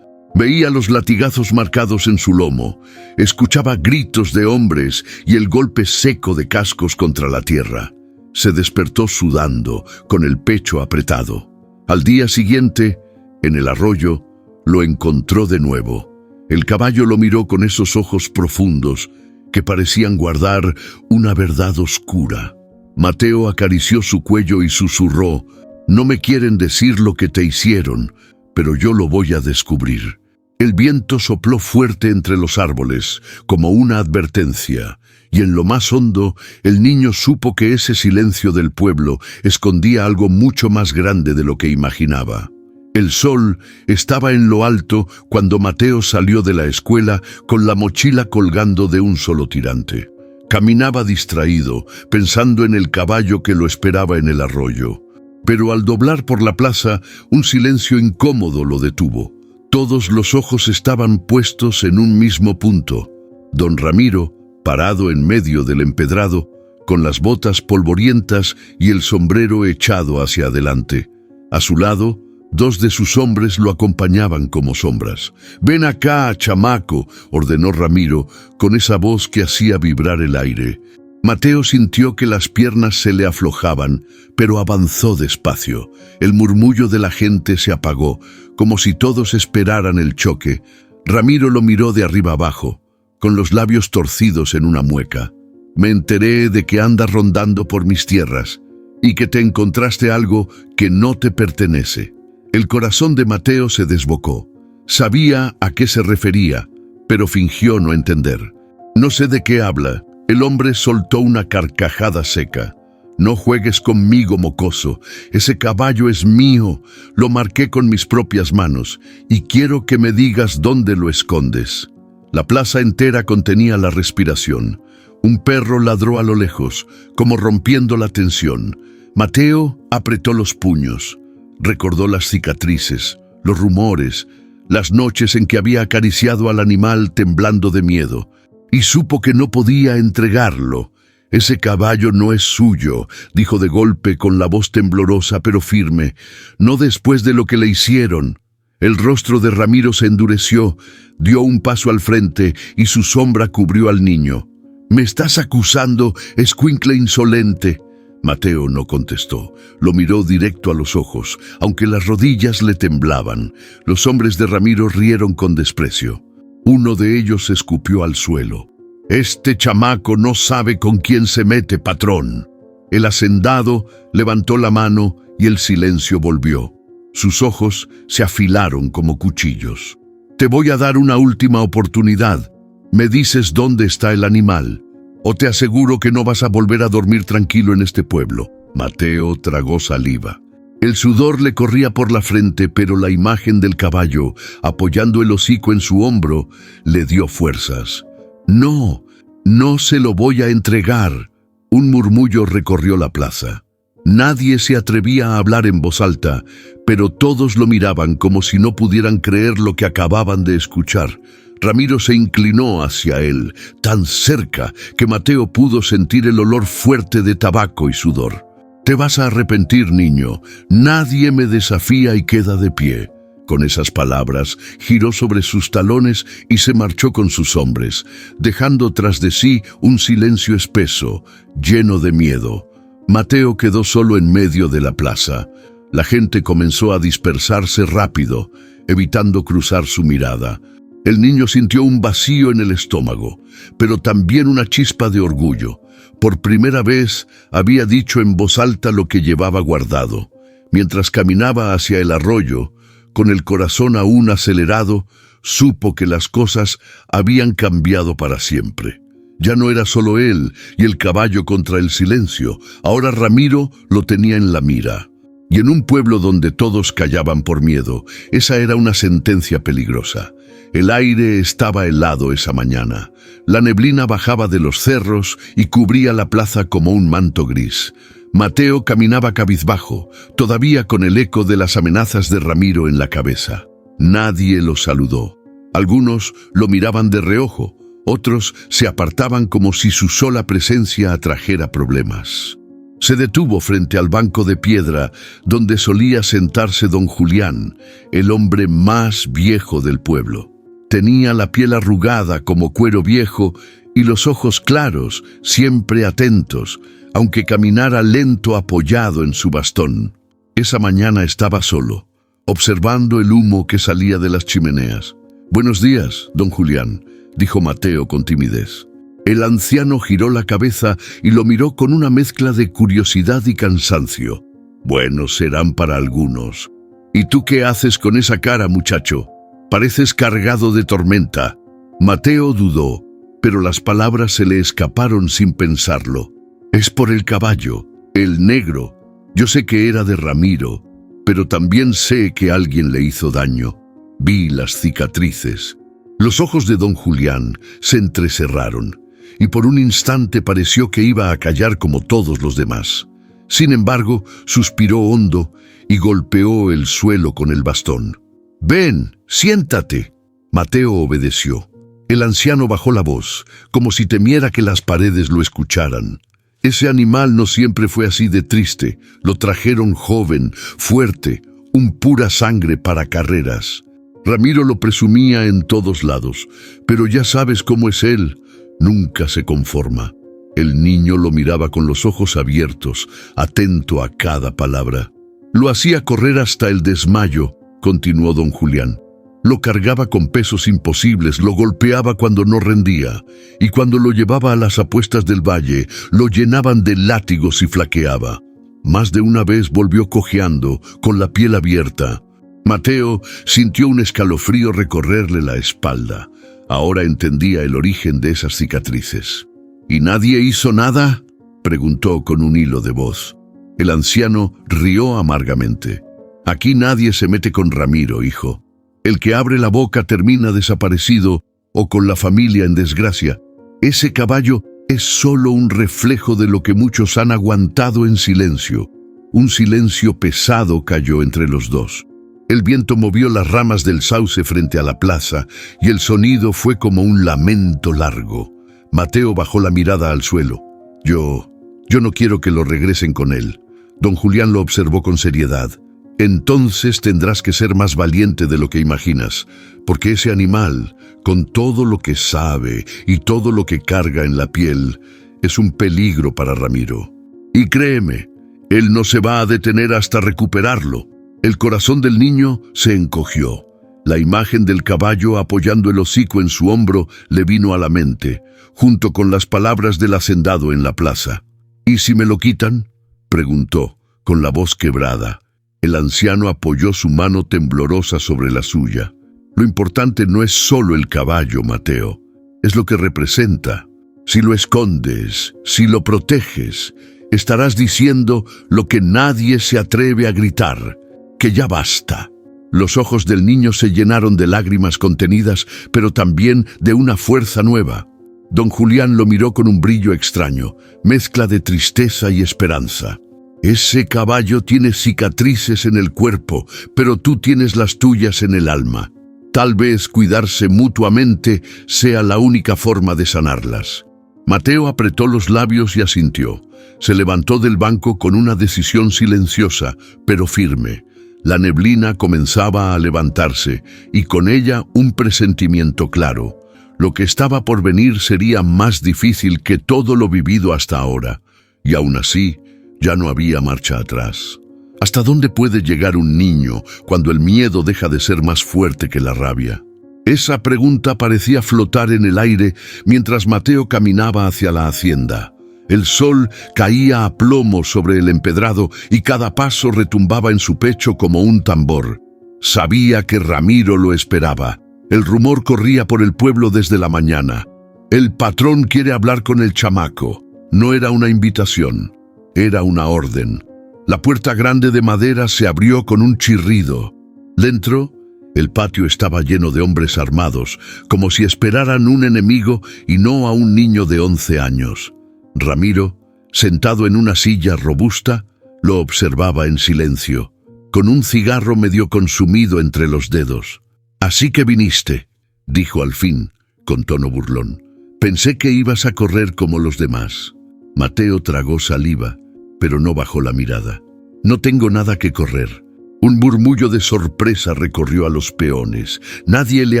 [SPEAKER 1] Veía los latigazos marcados en su lomo, escuchaba gritos de hombres y el golpe seco de cascos contra la tierra. Se despertó sudando, con el pecho apretado. Al día siguiente, en el arroyo, lo encontró de nuevo. El caballo lo miró con esos ojos profundos que parecían guardar una verdad oscura. Mateo acarició su cuello y susurró: «No me quieren decir lo que te hicieron, pero yo lo voy a descubrir». El viento sopló fuerte entre los árboles, como una advertencia, y en lo más hondo, el niño supo que ese silencio del pueblo escondía algo mucho más grande de lo que imaginaba. El sol estaba en lo alto cuando Mateo salió de la escuela con la mochila colgando de un solo tirante. Caminaba distraído, pensando en el caballo que lo esperaba en el arroyo. Pero al doblar por la plaza, un silencio incómodo lo detuvo. Todos los ojos estaban puestos en un mismo punto. Don Ramiro, parado en medio del empedrado, con las botas polvorientas y el sombrero echado hacia adelante. A su lado, dos de sus hombres lo acompañaban como sombras. «Ven acá, chamaco», ordenó Ramiro, con esa voz que hacía vibrar el aire. Mateo sintió que las piernas se le aflojaban, pero avanzó despacio. El murmullo de la gente se apagó, como si todos esperaran el choque. Ramiro lo miró de arriba abajo, con los labios torcidos en una mueca. «Me enteré de que andas rondando por mis tierras y que te encontraste algo que no te pertenece». El corazón de Mateo se desbocó. Sabía a qué se refería, pero fingió no entender. «No sé de qué habla». El hombre soltó una carcajada seca. «No juegues conmigo, mocoso. Ese caballo es mío. Lo marqué con mis propias manos y quiero que me digas dónde lo escondes». La plaza entera contenía la respiración. Un perro ladró a lo lejos, como rompiendo la tensión. Mateo apretó los puños. Recordó las cicatrices, los rumores, las noches en que había acariciado al animal temblando de miedo. Y supo que no podía entregarlo. «Ese caballo no es suyo», dijo de golpe con la voz temblorosa pero firme. «No después de lo que le hicieron». El rostro de Ramiro se endureció, dio un paso al frente y su sombra cubrió al niño. «¿Me estás acusando, escuincle insolente?» Mateo no contestó. Lo miró directo a los ojos, aunque las rodillas le temblaban. Los hombres de Ramiro rieron con desprecio. Uno de ellos escupió al suelo. «Este chamaco no sabe con quién se mete, patrón». El hacendado levantó la mano y el silencio volvió. Sus ojos se afilaron como cuchillos. «Te voy a dar una última oportunidad. Me dices dónde está el animal, o te aseguro que no vas a volver a dormir tranquilo en este pueblo». Mateo tragó saliva. El sudor le corría por la frente, pero la imagen del caballo, apoyando el hocico en su hombro, le dio fuerzas. «No, no se lo voy a entregar». Un murmullo recorrió la plaza. Nadie se atrevía a hablar en voz alta, pero todos lo miraban como si no pudieran creer lo que acababan de escuchar. Ramiro se inclinó hacia él, tan cerca que Mateo pudo sentir el olor fuerte de tabaco y sudor. «Te vas a arrepentir, niño. Nadie me desafía y queda de pie». Con esas palabras, giró sobre sus talones y se marchó con sus hombres, dejando tras de sí un silencio espeso, lleno de miedo. Mateo quedó solo en medio de la plaza. La gente comenzó a dispersarse rápido, evitando cruzar su mirada. El niño sintió un vacío en el estómago, pero también una chispa de orgullo. Por primera vez había dicho en voz alta lo que llevaba guardado. Mientras caminaba hacia el arroyo, con el corazón aún acelerado, supo que las cosas habían cambiado para siempre. Ya no era solo él y el caballo contra el silencio. Ahora Ramiro lo tenía en la mira. Y en un pueblo donde todos callaban por miedo, esa era una sentencia peligrosa. El aire estaba helado esa mañana. La neblina bajaba de los cerros y cubría la plaza como un manto gris. Mateo caminaba cabizbajo, todavía con el eco de las amenazas de Ramiro en la cabeza. Nadie lo saludó. Algunos lo miraban de reojo, otros se apartaban como si su sola presencia atrajera problemas. Se detuvo frente al banco de piedra donde solía sentarse don Julián, el hombre más viejo del pueblo. Tenía la piel arrugada como cuero viejo y los ojos claros, siempre atentos, aunque caminara lento apoyado en su bastón. Esa mañana estaba solo, observando el humo que salía de las chimeneas. «Buenos días, don Julián», dijo Mateo con timidez. El anciano giró la cabeza y lo miró con una mezcla de curiosidad y cansancio. «Buenos serán para algunos. ¿Y tú qué haces con esa cara, muchacho?» Pareces cargado de tormenta. Mateo dudó, pero las palabras se le escaparon sin pensarlo. Es por el caballo, el negro. Yo sé que era de Ramiro, pero también sé que alguien le hizo daño. Vi las cicatrices. Los ojos de don Julián se entrecerraron, y por un instante pareció que iba a callar como todos los demás. Sin embargo, suspiró hondo y golpeó el suelo con el bastón. «Ven, siéntate». Mateo obedeció. El anciano bajó la voz, como si temiera que las paredes lo escucharan. Ese animal no siempre fue así de triste. Lo trajeron joven, fuerte, un pura sangre para carreras. Ramiro lo presumía en todos lados, pero ya sabes cómo es él, nunca se conforma. El niño lo miraba con los ojos abiertos, atento a cada palabra. Lo hacía correr hasta el desmayo, continuó don Julián. Lo cargaba con pesos imposibles, lo golpeaba cuando no rendía, y cuando lo llevaba a las apuestas del valle, lo llenaban de látigos y flaqueaba. Más de una vez volvió cojeando, con la piel abierta. Mateo sintió un escalofrío recorrerle la espalda. Ahora entendía el origen de esas cicatrices. ¿Y nadie hizo nada?, preguntó con un hilo de voz. El anciano rió amargamente. Aquí nadie se mete con Ramiro, hijo. El que abre la boca termina desaparecido o con la familia en desgracia. Ese caballo es solo un reflejo de lo que muchos han aguantado en silencio. Un silencio pesado cayó entre los dos. El viento movió las ramas del sauce frente a la plaza y el sonido fue como un lamento largo. Mateo bajó la mirada al suelo. Yo no quiero que lo regresen con él. Don Julián lo observó con seriedad. Entonces tendrás que ser más valiente de lo que imaginas, porque ese animal, con todo lo que sabe y todo lo que carga en la piel, es un peligro para Ramiro. Y créeme, él no se va a detener hasta recuperarlo. El corazón del niño se encogió. La imagen del caballo apoyando el hocico en su hombro le vino a la mente, junto con las palabras del hacendado en la plaza. «¿Y si me lo quitan?», preguntó, con la voz quebrada. El anciano apoyó su mano temblorosa sobre la suya. Lo importante no es solo el caballo, Mateo, es lo que representa. Si lo escondes, si lo proteges, estarás diciendo lo que nadie se atreve a gritar, que ya basta. Los ojos del niño se llenaron de lágrimas contenidas, pero también de una fuerza nueva. Don Julián lo miró con un brillo extraño, mezcla de tristeza y esperanza. Ese caballo tiene cicatrices en el cuerpo, pero tú tienes las tuyas en el alma. Tal vez cuidarse mutuamente sea la única forma de sanarlas. Mateo apretó los labios y asintió. Se levantó del banco con una decisión silenciosa, pero firme. La neblina comenzaba a levantarse, y con ella un presentimiento claro. Lo que estaba por venir sería más difícil que todo lo vivido hasta ahora. Y aún así, ya no había marcha atrás. ¿Hasta dónde puede llegar un niño cuando el miedo deja de ser más fuerte que la rabia? Esa pregunta parecía flotar en el aire mientras Mateo caminaba hacia la hacienda. El sol caía a plomo sobre el empedrado y cada paso retumbaba en su pecho como un tambor. Sabía que Ramiro lo esperaba. El rumor corría por el pueblo desde la mañana. El patrón quiere hablar con el chamaco. No era una invitación. Era una orden. La puerta grande de madera se abrió con un chirrido. Dentro, el patio estaba lleno de hombres armados, como si esperaran un enemigo y no a un niño de 11 años. Ramiro, sentado en una silla robusta, lo observaba en silencio, con un cigarro medio consumido entre los dedos. «Así que viniste», dijo al fin, con tono burlón. «Pensé que ibas a correr como los demás». Mateo tragó saliva, pero no bajó la mirada. «No tengo nada que correr». Un murmullo de sorpresa recorrió a los peones. Nadie le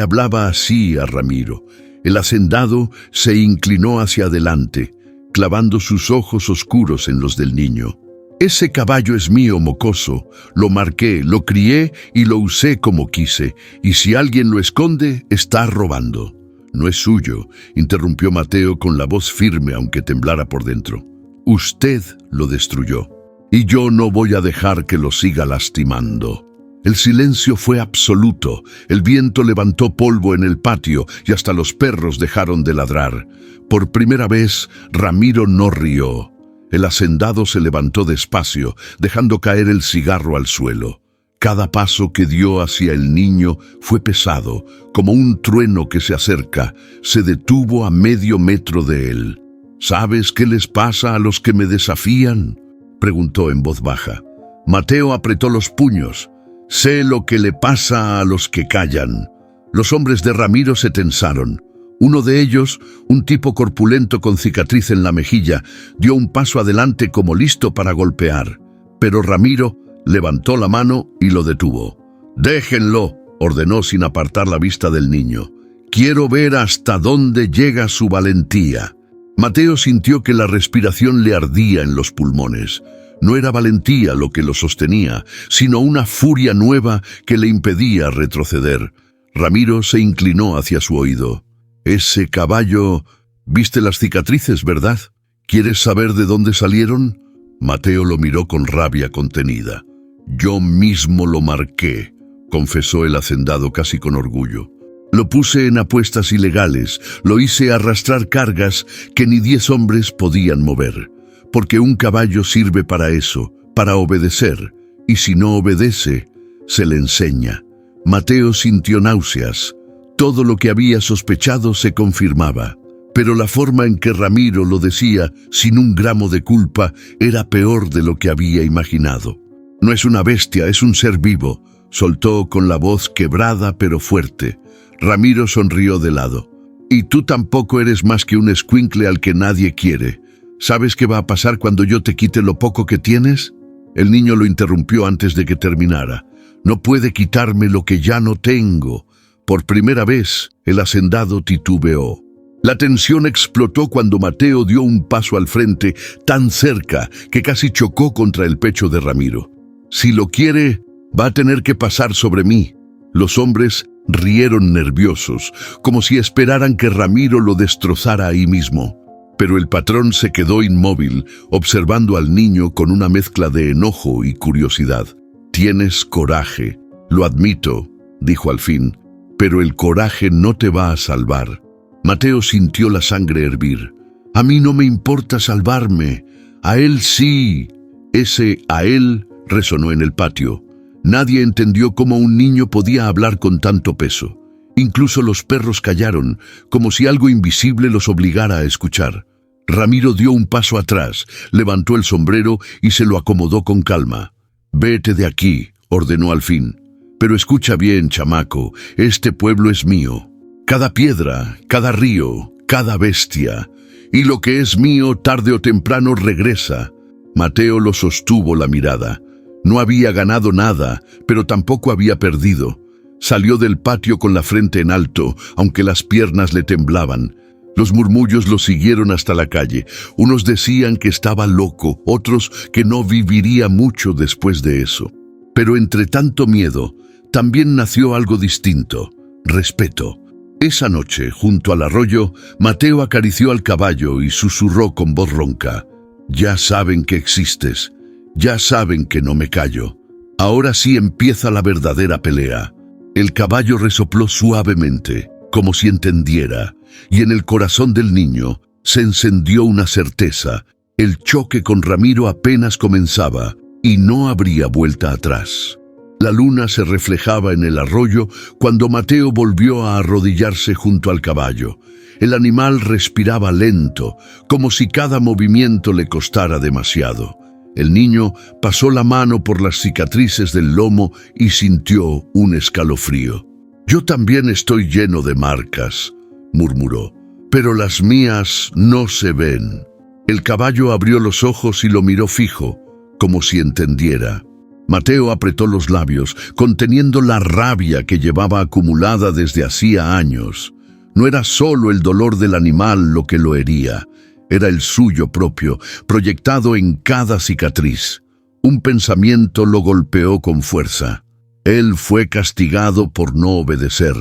[SPEAKER 1] hablaba así a Ramiro. El hacendado se inclinó hacia adelante, clavando sus ojos oscuros en los del niño. «Ese caballo es mío, mocoso. Lo marqué, lo crié y lo usé como quise. Y si alguien lo esconde, está robando». «No es suyo», interrumpió Mateo con la voz firme aunque temblara por dentro. «Usted lo destruyó. Y yo no voy a dejar que lo siga lastimando». El silencio fue absoluto, el viento levantó polvo en el patio y hasta los perros dejaron de ladrar. Por primera vez, Ramiro no rió. El hacendado se levantó despacio, dejando caer el cigarro al suelo. Cada paso que dio hacia el niño fue pesado, como un trueno que se acerca. Se detuvo a medio metro de él. ¿Sabes qué les pasa a los que me desafían?, preguntó en voz baja. Mateo apretó los puños. Sé lo que le pasa a los que callan. Los hombres de Ramiro se tensaron. Uno de ellos, un tipo corpulento con cicatriz en la mejilla, dio un paso adelante como listo para golpear. Pero Ramiro levantó la mano y lo detuvo. «Déjenlo», ordenó sin apartar la vista del niño. «Quiero ver hasta dónde llega su valentía». Mateo sintió que la respiración le ardía en los pulmones. No era valentía lo que lo sostenía, sino una furia nueva que le impedía retroceder. Ramiro se inclinó hacia su oído. «Ese caballo... ¿Viste las cicatrices, verdad? ¿Quieres saber de dónde salieron?» Mateo lo miró con rabia contenida. «Yo mismo lo marqué», confesó el hacendado casi con orgullo. «Lo puse en apuestas ilegales, lo hice arrastrar cargas que ni 10 hombres podían mover. Porque un caballo sirve para eso, para obedecer, y si no obedece, se le enseña». Mateo sintió náuseas. Todo lo que había sospechado se confirmaba, pero la forma en que Ramiro lo decía, sin un gramo de culpa, era peor de lo que había imaginado. «No es una bestia, es un ser vivo», soltó con la voz quebrada pero fuerte. Ramiro sonrió de lado. «Y tú tampoco eres más que un escuincle al que nadie quiere. ¿Sabes qué va a pasar cuando yo te quite lo poco que tienes?» El niño lo interrumpió antes de que terminara. «No puede quitarme lo que ya no tengo». Por primera vez, el hacendado titubeó. La tensión explotó cuando Mateo dio un paso al frente, tan cerca que casi chocó contra el pecho de Ramiro. «Si lo quiere, va a tener que pasar sobre mí». Los hombres rieron nerviosos, como si esperaran que Ramiro lo destrozara ahí mismo. Pero el patrón se quedó inmóvil, observando al niño con una mezcla de enojo y curiosidad. «Tienes coraje, lo admito», dijo al fin, «pero el coraje no te va a salvar». Mateo sintió la sangre hervir. «A mí no me importa salvarme, a él sí». Ese «a él» resonó en el patio. Nadie entendió cómo un niño podía hablar con tanto peso. Incluso los perros callaron, como si algo invisible los obligara a escuchar. Ramiro dio un paso atrás, levantó el sombrero y se lo acomodó con calma. «Vete de aquí», ordenó al fin. «Pero escucha bien, chamaco, este pueblo es mío. Cada piedra, cada río, cada bestia. Y lo que es mío tarde o temprano regresa». Mateo lo sostuvo la mirada. No había ganado nada, pero tampoco había perdido. Salió del patio con la frente en alto, aunque las piernas le temblaban. Los murmullos lo siguieron hasta la calle. Unos decían que estaba loco, otros que no viviría mucho después de eso. Pero entre tanto miedo, también nació algo distinto: respeto. Esa noche, junto al arroyo, Mateo acarició al caballo y susurró con voz ronca: «Ya saben que existes, ya saben que no me callo. Ahora sí empieza la verdadera pelea». El caballo resopló suavemente, como si entendiera, y en el corazón del niño se encendió una certeza: el choque con Ramiro apenas comenzaba y no habría vuelta atrás. La luna se reflejaba en el arroyo cuando Mateo volvió a arrodillarse junto al caballo. El animal respiraba lento, como si cada movimiento le costara demasiado. El niño pasó la mano por las cicatrices del lomo y sintió un escalofrío. «Yo también estoy lleno de marcas», murmuró, «pero las mías no se ven». El caballo abrió los ojos y lo miró fijo, como si entendiera. Mateo apretó los labios, conteniendo la rabia que llevaba acumulada desde hacía años. No era solo el dolor del animal lo que lo hería, era el suyo propio, proyectado en cada cicatriz. Un pensamiento lo golpeó con fuerza. Él fue castigado por no obedecer,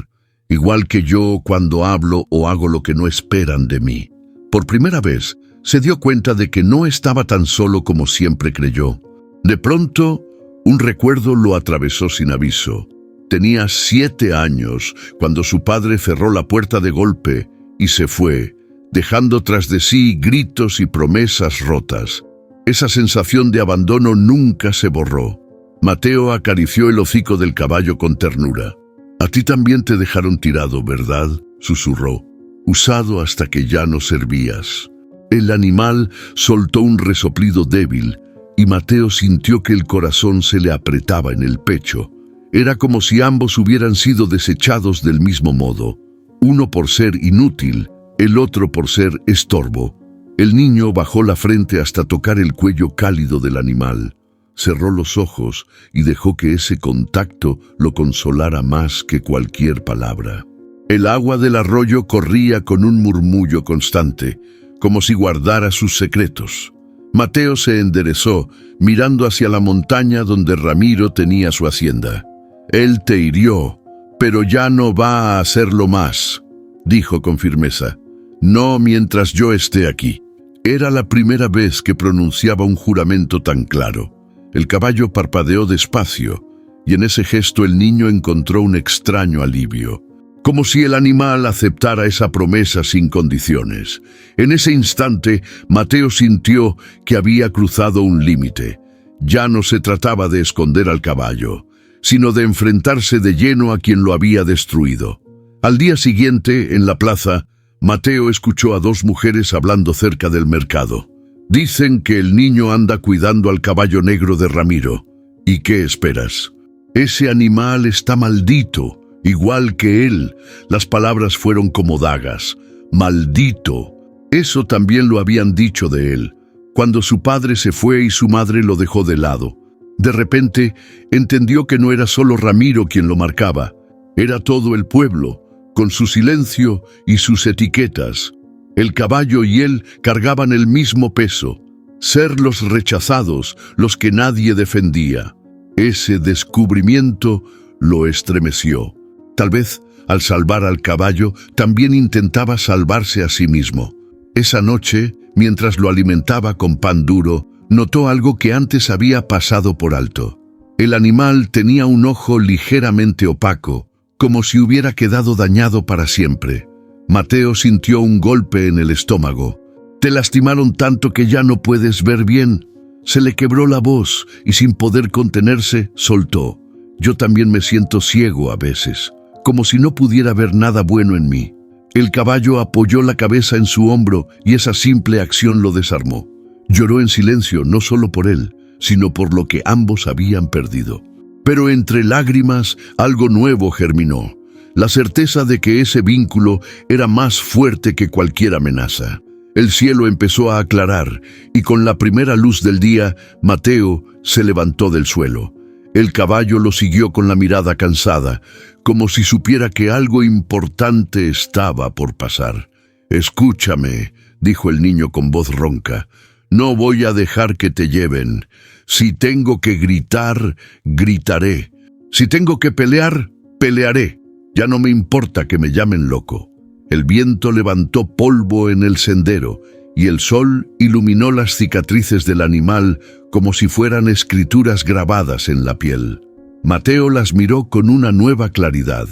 [SPEAKER 1] igual que yo cuando hablo o hago lo que no esperan de mí. Por primera vez, se dio cuenta de que no estaba tan solo como siempre creyó. De pronto, Un recuerdo lo atravesó sin aviso. Tenía 7 años cuando su padre cerró la puerta de golpe y se fue, dejando tras de sí gritos y promesas rotas. Esa sensación de abandono nunca se borró. Mateo acarició el hocico del caballo con ternura. «A ti también te dejaron tirado, ¿verdad?», susurró. «Usado hasta que ya no servías». El animal soltó un resoplido débil y Mateo sintió que el corazón se le apretaba en el pecho. Era como si ambos hubieran sido desechados del mismo modo, uno por ser inútil, el otro por ser estorbo. El niño bajó la frente hasta tocar el cuello cálido del animal. Cerró los ojos y dejó que ese contacto lo consolara más que cualquier palabra. El agua del arroyo corría con un murmullo constante, como si guardara sus secretos. Mateo se enderezó, mirando hacia la montaña donde Ramiro tenía su hacienda. «Él te hirió, pero ya no va a hacerlo más», dijo con firmeza. «No mientras yo esté aquí». Era la primera vez que pronunciaba un juramento tan claro. El caballo parpadeó despacio, y en ese gesto el niño encontró un extraño alivio, como si el animal aceptara esa promesa sin condiciones. En ese instante, Mateo sintió que había cruzado un límite. Ya no se trataba de esconder al caballo, sino de enfrentarse de lleno a quien lo había destruido. Al día siguiente, en la plaza, Mateo escuchó a 2 mujeres hablando cerca del mercado. «Dicen que el niño anda cuidando al caballo negro de Ramiro. ¿Y qué esperas? Ese animal está maldito, igual que él». Las palabras fueron como dagas. «Maldito». Eso también lo habían dicho de él, cuando su padre se fue y su madre lo dejó de lado. De repente, entendió que no era solo Ramiro quien lo marcaba. Era todo el pueblo, con su silencio y sus etiquetas. El caballo y él cargaban el mismo peso, ser los rechazados, los que nadie defendía. Ese descubrimiento lo estremeció. Tal vez, al salvar al caballo, también intentaba salvarse a sí mismo. Esa noche, mientras lo alimentaba con pan duro, notó algo que antes había pasado por alto. El animal tenía un ojo ligeramente opaco, como si hubiera quedado dañado para siempre. Mateo sintió un golpe en el estómago. «Te lastimaron tanto que ya no puedes ver bien». Se le quebró la voz y sin poder contenerse, soltó. «Yo también me siento ciego a veces, como si no pudiera ver nada bueno en mí». El caballo apoyó la cabeza en su hombro y esa simple acción lo desarmó. Lloró en silencio, no solo por él, sino por lo que ambos habían perdido. Pero entre lágrimas, algo nuevo germinó. La certeza de que ese vínculo era más fuerte que cualquier amenaza. El cielo empezó a aclarar, y con la primera luz del día, Mateo se levantó del suelo. El caballo lo siguió con la mirada cansada, como si supiera que algo importante estaba por pasar. «Escúchame», dijo el niño con voz ronca. «No voy a dejar que te lleven. Si tengo que gritar, gritaré. Si tengo que pelear, pelearé. Ya no me importa que me llamen loco». El viento levantó polvo en el sendero y el sol iluminó las cicatrices del animal como si fueran escrituras grabadas en la piel. Mateo las miró con una nueva claridad.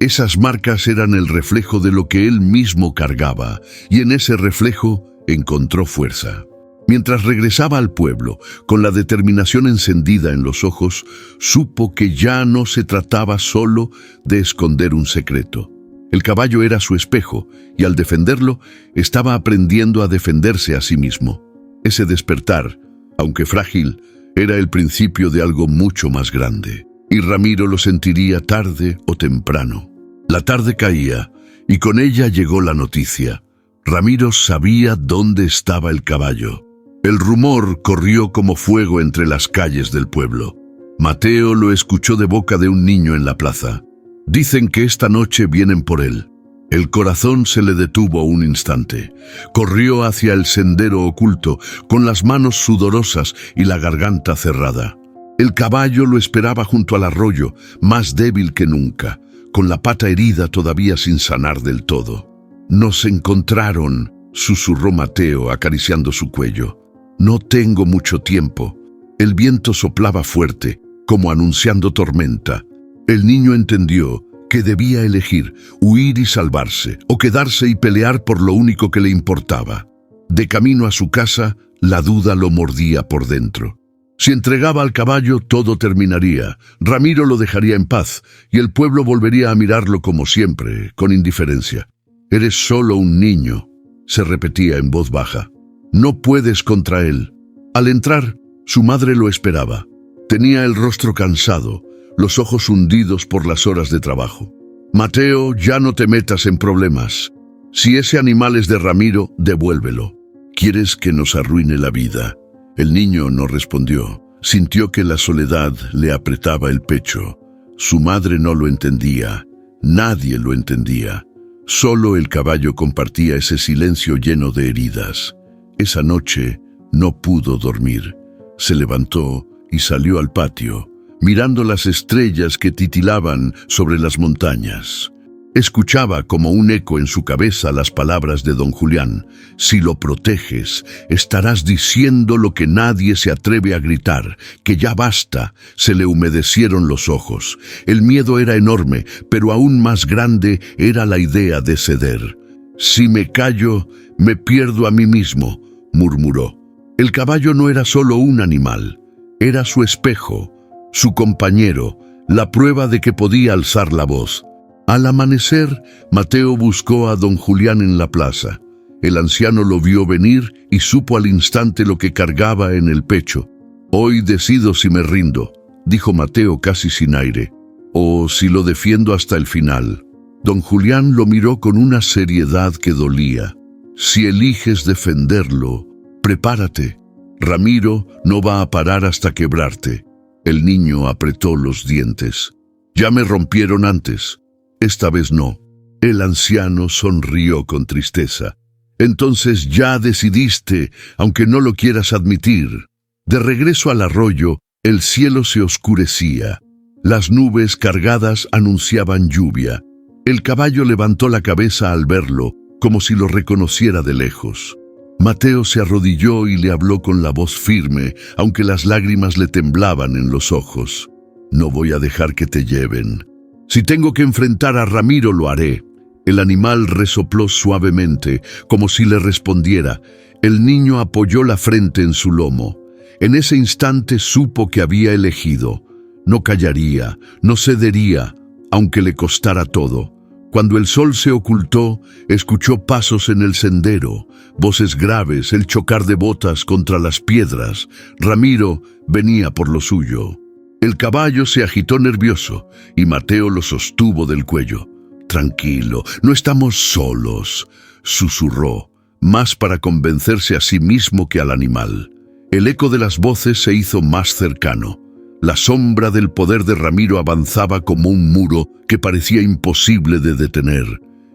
[SPEAKER 1] Esas marcas eran el reflejo de lo que él mismo cargaba, y en ese reflejo encontró fuerza. Mientras regresaba al pueblo, con la determinación encendida en los ojos, supo que ya no se trataba solo de esconder un secreto. El caballo era su espejo, y al defenderlo, estaba aprendiendo a defenderse a sí mismo. Ese despertar, aunque frágil, era el principio de algo mucho más grande, y Ramiro lo sentiría tarde o temprano. La tarde caía, y con ella llegó la noticia. Ramiro sabía dónde estaba el caballo. El rumor corrió como fuego entre las calles del pueblo. Mateo lo escuchó de boca de un niño en la plaza. «Dicen que esta noche vienen por él». El corazón se le detuvo un instante. Corrió hacia el sendero oculto, con las manos sudorosas y la garganta cerrada. El caballo lo esperaba junto al arroyo, más débil que nunca, con la pata herida todavía sin sanar del todo. «Nos encontraron», susurró Mateo acariciando su cuello. «No tengo mucho tiempo». El viento soplaba fuerte, como anunciando tormenta. El niño entendió que debía elegir huir y salvarse, o quedarse y pelear por lo único que le importaba. De camino a su casa, la duda lo mordía por dentro. Si entregaba al caballo, todo terminaría. Ramiro lo dejaría en paz, y el pueblo volvería a mirarlo como siempre, con indiferencia. «Eres solo un niño», se repetía en voz baja. «No puedes contra él». Al entrar, su madre lo esperaba. Tenía el rostro cansado, los ojos hundidos por las horas de trabajo. «Mateo, ya no te metas en problemas. Si ese animal es de Ramiro, devuélvelo. ¿Quieres que nos arruine la vida?». El niño no respondió. Sintió que la soledad le apretaba el pecho. Su madre no lo entendía. Nadie lo entendía. Solo el caballo compartía ese silencio lleno de heridas. Esa noche no pudo dormir. Se levantó y salió al patio, mirando las estrellas que titilaban sobre las montañas. Escuchaba como un eco en su cabeza las palabras de don Julián. «Si lo proteges, estarás diciendo lo que nadie se atreve a gritar, que ya basta». Se le humedecieron los ojos. El miedo era enorme, pero aún más grande era la idea de ceder. «Si me callo, me pierdo a mí mismo», murmuró. El caballo no era solo un animal, era su espejo, su compañero, la prueba de que podía alzar la voz. Al amanecer, Mateo buscó a don Julián en la plaza. El anciano lo vio venir y supo al instante lo que cargaba en el pecho. «Hoy decido si me rindo», dijo Mateo casi sin aire, «o si lo defiendo hasta el final». Don Julián lo miró con una seriedad que dolía. «Si eliges defenderlo, prepárate. Ramiro no va a parar hasta quebrarte». El niño apretó los dientes. «Ya me rompieron antes. Esta vez no». El anciano sonrió con tristeza. «Entonces ya decidiste, aunque no lo quieras admitir». De regreso al arroyo, el cielo se oscurecía. Las nubes cargadas anunciaban lluvia. El caballo levantó la cabeza al verlo, como si lo reconociera de lejos. Mateo se arrodilló y le habló con la voz firme, aunque las lágrimas le temblaban en los ojos. «No voy a dejar que te lleven. Si tengo que enfrentar a Ramiro, lo haré». El animal resopló suavemente, como si le respondiera. El niño apoyó la frente en su lomo. En ese instante supo que había elegido. No callaría, no cedería, aunque le costara todo. Cuando el sol se ocultó, escuchó pasos en el sendero, voces graves, el chocar de botas contra las piedras. Ramiro venía por lo suyo. El caballo se agitó nervioso y Mateo lo sostuvo del cuello. «Tranquilo, no estamos solos», susurró, más para convencerse a sí mismo que al animal. El eco de las voces se hizo más cercano. La sombra del poder de Ramiro avanzaba como un muro que parecía imposible de detener.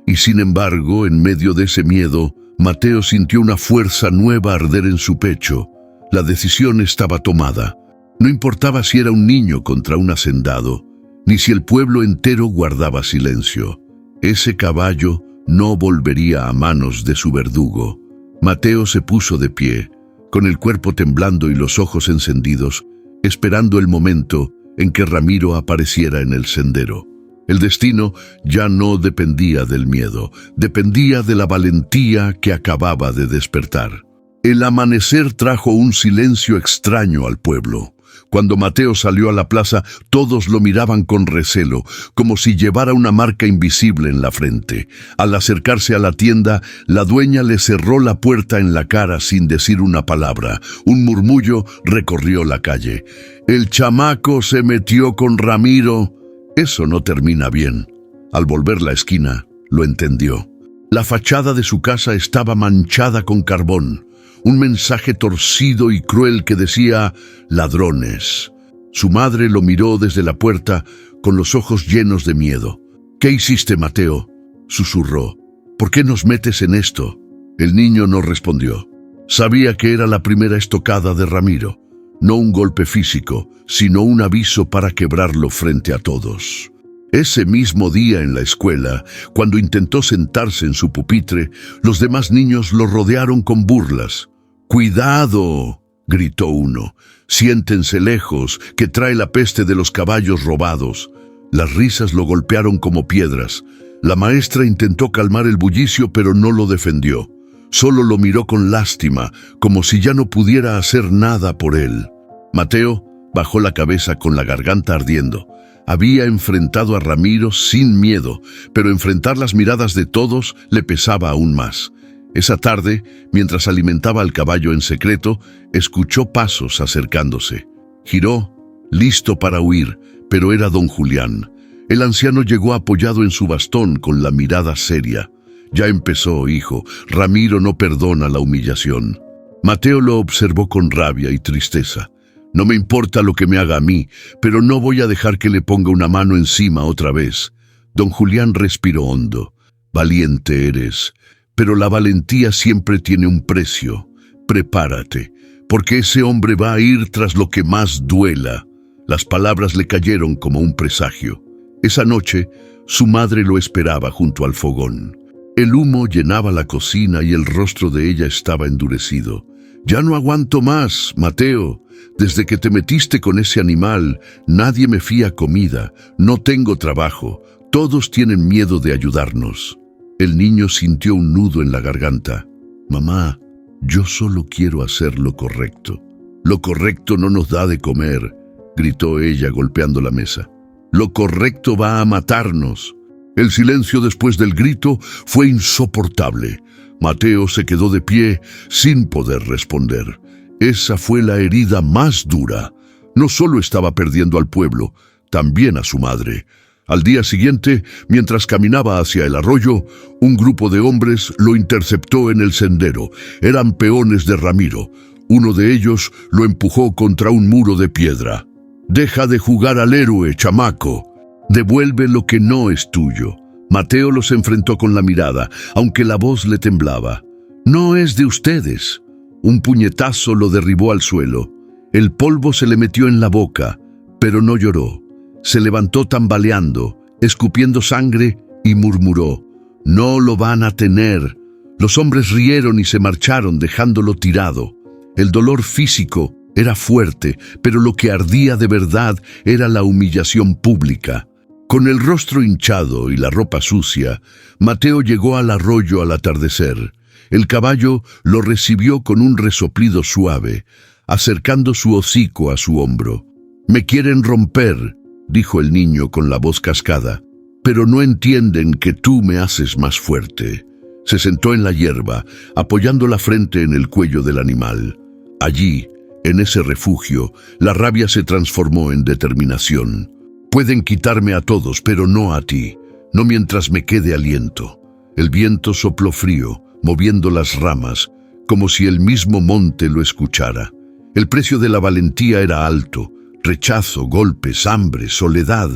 [SPEAKER 1] Y sin embargo, en medio de ese miedo, Mateo sintió una fuerza nueva arder en su pecho. La decisión estaba tomada. No importaba si era un niño contra un hacendado, ni si el pueblo entero guardaba silencio. Ese caballo no volvería a manos de su verdugo. Mateo se puso de pie, con el cuerpo temblando y los ojos encendidos, esperando el momento en que Ramiro apareciera en el sendero. El destino ya no dependía del miedo, dependía de la valentía que acababa de despertar. El amanecer trajo un silencio extraño al pueblo. Cuando Mateo salió a la plaza, todos lo miraban con recelo, como si llevara una marca invisible en la frente. Al acercarse a la tienda, la dueña le cerró la puerta en la cara sin decir una palabra. Un murmullo recorrió la calle. «El chamaco se metió con Ramiro». Eso no termina bien. Al volver la esquina, lo entendió. La fachada de su casa estaba manchada con carbón. Un mensaje torcido y cruel que decía «ladrones». Su madre lo miró desde la puerta con los ojos llenos de miedo. «¿Qué hiciste, Mateo?», susurró. «¿Por qué nos metes en esto?». El niño no respondió. Sabía que era la primera estocada de Ramiro. No un golpe físico, sino un aviso para quebrarlo frente a todos. Ese mismo día en la escuela, cuando intentó sentarse en su pupitre, los demás niños lo rodearon con burlas. «¡Cuidado!», gritó uno. «Siéntense lejos, que trae la peste de los caballos robados». Las risas lo golpearon como piedras. La maestra intentó calmar el bullicio, pero no lo defendió. Solo lo miró con lástima, como si ya no pudiera hacer nada por él. Mateo bajó la cabeza con la garganta ardiendo. Había enfrentado a Ramiro sin miedo, pero enfrentar las miradas de todos le pesaba aún más. Esa tarde, mientras alimentaba al caballo en secreto, escuchó pasos acercándose. Giró, listo para huir, pero era don Julián. El anciano llegó apoyado en su bastón con la mirada seria. «Ya empezó, hijo. Ramiro no perdona la humillación». Mateo lo observó con rabia y tristeza. «No me importa lo que me haga a mí, pero no voy a dejar que le ponga una mano encima otra vez». Don Julián respiró hondo. «Valiente eres, pero la valentía siempre tiene un precio. Prepárate, porque ese hombre va a ir tras lo que más duela». Las palabras le cayeron como un presagio. Esa noche, su madre lo esperaba junto al fogón. El humo llenaba la cocina y el rostro de ella estaba endurecido. «Ya no aguanto más, Mateo. Desde que te metiste con ese animal, nadie me fía comida. No tengo trabajo. Todos tienen miedo de ayudarnos». El niño sintió un nudo en la garganta. «Mamá, yo solo quiero hacer lo correcto». «Lo correcto no nos da de comer», gritó ella golpeando la mesa. «Lo correcto va a matarnos». El silencio después del grito fue insoportable. Mateo se quedó de pie sin poder responder. Esa fue la herida más dura. No solo estaba perdiendo al pueblo, también a su madre. Al día siguiente, mientras caminaba hacia el arroyo, un grupo de hombres lo interceptó en el sendero. Eran peones de Ramiro. Uno de ellos lo empujó contra un muro de piedra. «Deja de jugar al héroe, chamaco. Devuelve lo que no es tuyo». Mateo los enfrentó con la mirada, aunque la voz le temblaba. «No es de ustedes». Un puñetazo lo derribó al suelo. El polvo se le metió en la boca, pero no lloró. Se levantó tambaleando, escupiendo sangre, y murmuró: «No lo van a tener». Los hombres rieron y se marcharon dejándolo tirado. El dolor físico era fuerte, pero lo que ardía de verdad era la humillación pública. Con el rostro hinchado y la ropa sucia, Mateo llegó al arroyo al atardecer. El caballo lo recibió con un resoplido suave, acercando su hocico a su hombro. «Me quieren romper», dijo el niño con la voz cascada, «pero no entienden que tú me haces más fuerte». Se sentó en la hierba, apoyando la frente en el cuello del animal. Allí, en ese refugio, la rabia se transformó en determinación. «Pueden quitarme a todos, pero no a ti, no mientras me quede aliento». El viento sopló frío, moviendo las ramas, como si el mismo monte lo escuchara. El precio de la valentía era alto: rechazo, golpes, hambre, soledad.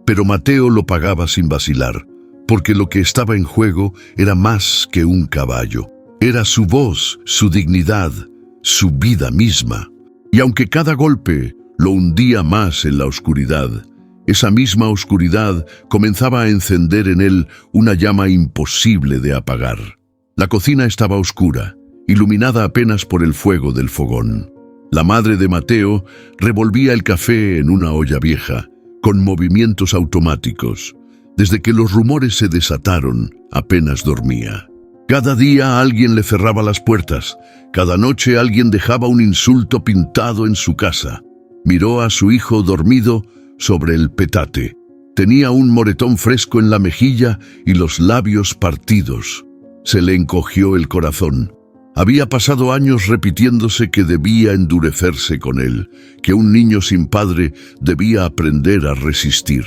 [SPEAKER 1] Pero Mateo lo pagaba sin vacilar, porque lo que estaba en juego era más que un caballo. Era su voz, su dignidad, su vida misma. Y aunque cada golpe lo hundía más en la oscuridad, esa misma oscuridad comenzaba a encender en él una llama imposible de apagar. La cocina estaba oscura, iluminada apenas por el fuego del fogón. La madre de Mateo revolvía el café en una olla vieja, con movimientos automáticos. Desde que los rumores se desataron, apenas dormía. Cada día alguien le cerraba las puertas. Cada noche alguien dejaba un insulto pintado en su casa. Miró a su hijo dormido sobre el petate. Tenía un moretón fresco en la mejilla y los labios partidos. Se le encogió el corazón. Había pasado años repitiéndose que debía endurecerse con él, que un niño sin padre debía aprender a resistir.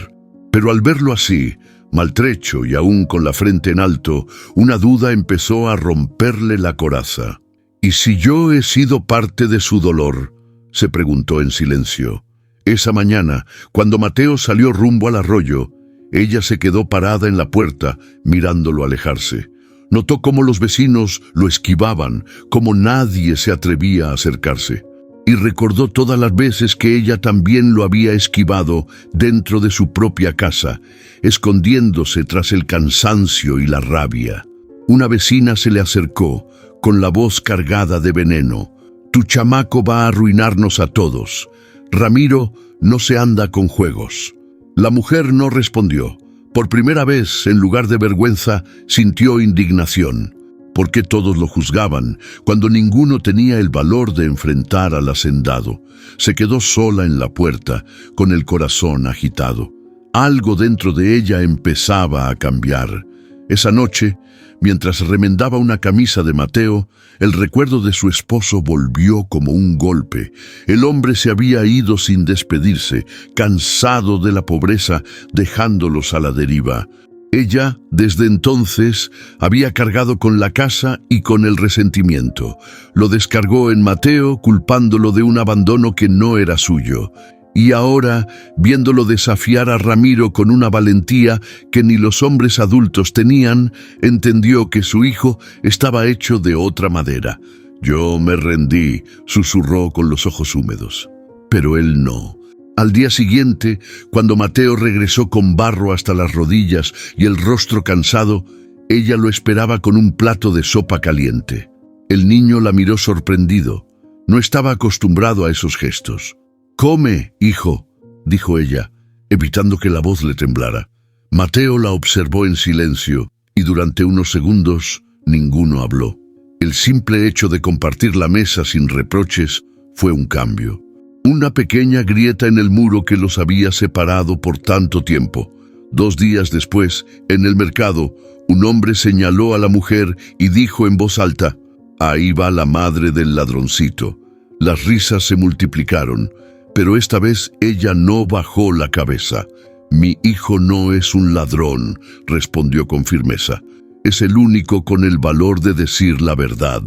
[SPEAKER 1] Pero al verlo así, maltrecho y aún con la frente en alto, una duda empezó a romperle la coraza. «¿Y si yo he sido parte de su dolor?», se preguntó en silencio. Esa mañana, cuando Mateo salió rumbo al arroyo, ella se quedó parada en la puerta, mirándolo alejarse. Notó cómo los vecinos lo esquivaban, cómo nadie se atrevía a acercarse. Y recordó todas las veces que ella también lo había esquivado dentro de su propia casa, escondiéndose tras el cansancio y la rabia. Una vecina se le acercó, con la voz cargada de veneno. Tu chamaco va a arruinarnos a todos. Ramiro no se anda con juegos. La mujer no respondió. Por primera vez, en lugar de vergüenza, sintió indignación. ¿Por qué todos lo juzgaban cuando ninguno tenía el valor de enfrentar al hacendado? Se quedó sola en la puerta, con el corazón agitado. Algo dentro de ella empezaba a cambiar. Esa noche, mientras remendaba una camisa de Mateo, el recuerdo de su esposo volvió como un golpe. El hombre se había ido sin despedirse, cansado de la pobreza, dejándolos a la deriva. Ella, desde entonces, había cargado con la casa y con el resentimiento. Lo descargó en Mateo, culpándolo de un abandono que no era suyo. Y ahora, viéndolo desafiar a Ramiro con una valentía que ni los hombres adultos tenían, entendió que su hijo estaba hecho de otra madera. «Yo me rendí», susurró con los ojos húmedos. Pero él no. Al día siguiente, cuando Mateo regresó con barro hasta las rodillas y el rostro cansado, ella lo esperaba con un plato de sopa caliente. El niño la miró sorprendido. No estaba acostumbrado a esos gestos. «Come, hijo», dijo ella, evitando que la voz le temblara. Mateo la observó en silencio y durante unos segundos ninguno habló. El simple hecho de compartir la mesa sin reproches fue un cambio. Una pequeña grieta en el muro que los había separado por tanto tiempo. 2 días después, en el mercado, un hombre señaló a la mujer y dijo en voz alta: «Ahí va la madre del ladroncito». Las risas se multiplicaron, pero esta vez ella no bajó la cabeza. «Mi hijo no es un ladrón», respondió con firmeza. «Es el único con el valor de decir la verdad».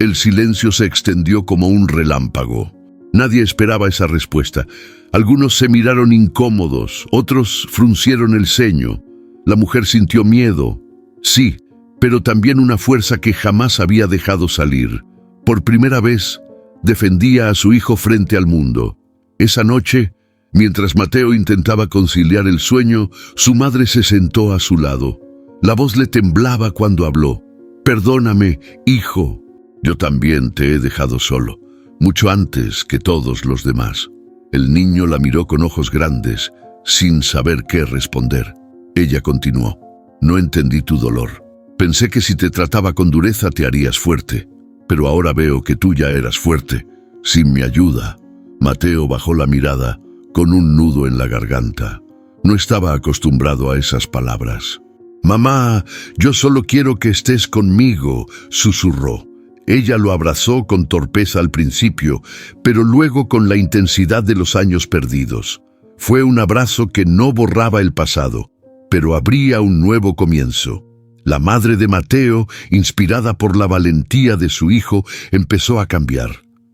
[SPEAKER 1] El silencio se extendió como un relámpago. Nadie esperaba esa respuesta. Algunos se miraron incómodos, otros fruncieron el ceño. La mujer sintió miedo, sí, pero también una fuerza que jamás había dejado salir. Por primera vez, defendía a su hijo frente al mundo. Esa noche, mientras Mateo intentaba conciliar el sueño, su madre se sentó a su lado. La voz le temblaba cuando habló. «Perdóname, hijo. Yo también te he dejado solo, mucho antes que todos los demás». El niño la miró con ojos grandes, sin saber qué responder. Ella continuó: «No entendí tu dolor. Pensé que si te trataba con dureza te harías fuerte, pero ahora veo que tú ya eras fuerte, sin mi ayuda». Mateo bajó la mirada, con un nudo en la garganta. No estaba acostumbrado a esas palabras. «Mamá, yo solo quiero que estés conmigo», susurró. Ella lo abrazó con torpeza al principio, pero luego con la intensidad de los años perdidos. Fue un abrazo que no borraba el pasado, pero abría un nuevo comienzo. La madre de Mateo, inspirada por la valentía de su hijo, empezó a cambiar.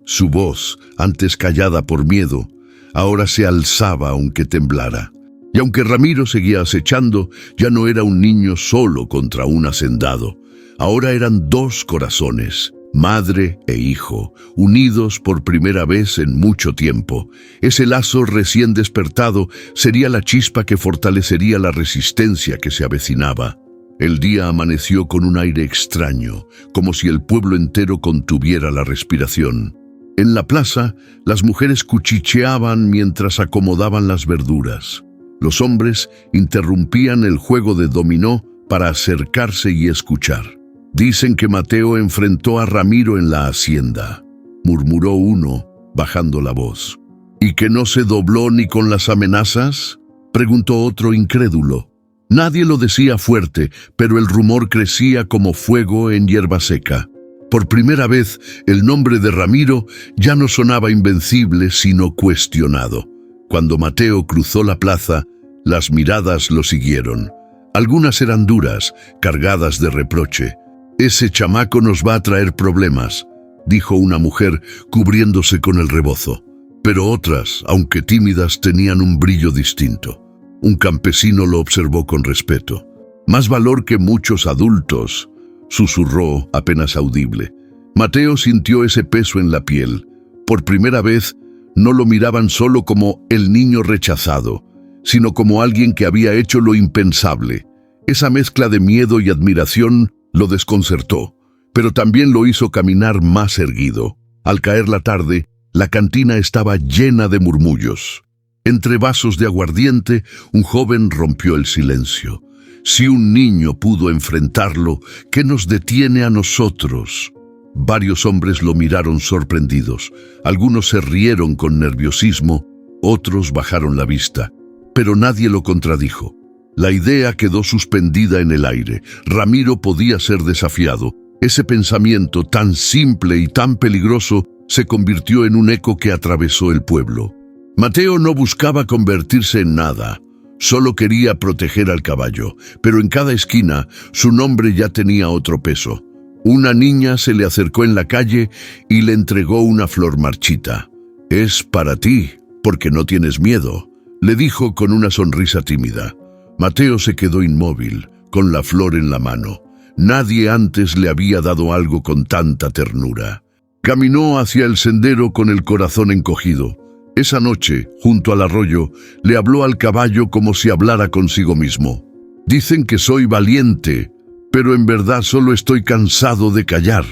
[SPEAKER 1] Su voz, antes callada por miedo, ahora se alzaba aunque temblara. Y aunque Ramiro seguía acechando, ya no era un niño solo contra un hacendado. Ahora eran 2 corazones, madre e hijo, unidos por primera vez en mucho tiempo. Ese lazo recién despertado sería la chispa que fortalecería la resistencia que se avecinaba. El día amaneció con un aire extraño, como si el pueblo entero contuviera la respiración. En la plaza, las mujeres cuchicheaban mientras acomodaban las verduras. Los hombres interrumpían el juego de dominó para acercarse y escuchar. «Dicen que Mateo enfrentó a Ramiro en la hacienda», murmuró uno, bajando la voz. «¿Y que no se dobló ni con las amenazas?», preguntó otro incrédulo. Nadie lo decía fuerte, pero el rumor crecía como fuego en hierba seca. Por primera vez, el nombre de Ramiro ya no sonaba invencible, sino cuestionado. Cuando Mateo cruzó la plaza, las miradas lo siguieron. Algunas eran duras, cargadas de reproche. «Ese chamaco nos va a traer problemas», dijo una mujer, cubriéndose con el rebozo. Pero otras, aunque tímidas, tenían un brillo distinto. Un campesino lo observó con respeto. «Más valor que muchos adultos», susurró apenas audible. Mateo sintió ese peso en la piel. Por primera vez, no lo miraban solo como el niño rechazado, sino como alguien que había hecho lo impensable. Esa mezcla de miedo y admiración lo desconcertó, pero también lo hizo caminar más erguido. Al caer la tarde, la cantina estaba llena de murmullos. Entre vasos de aguardiente, un joven rompió el silencio. Si un niño pudo enfrentarlo, ¿qué nos detiene a nosotros? Varios hombres lo miraron sorprendidos. Algunos se rieron con nerviosismo, otros bajaron la vista. Pero nadie lo contradijo. La idea quedó suspendida en el aire. Ramiro podía ser desafiado. Ese pensamiento tan simple y tan peligroso se convirtió en un eco que atravesó el pueblo. Mateo no buscaba convertirse en nada. Solo quería proteger al caballo, pero en cada esquina su nombre ya tenía otro peso. Una niña se le acercó en la calle y le entregó una flor marchita. «Es para ti, porque no tienes miedo», le dijo con una sonrisa tímida. Mateo se quedó inmóvil, con la flor en la mano. Nadie antes le había dado algo con tanta ternura. Caminó hacia el sendero con el corazón encogido. Esa noche, junto al arroyo, le habló al caballo como si hablara consigo mismo. «Dicen que soy valiente, pero en verdad solo estoy cansado de callar».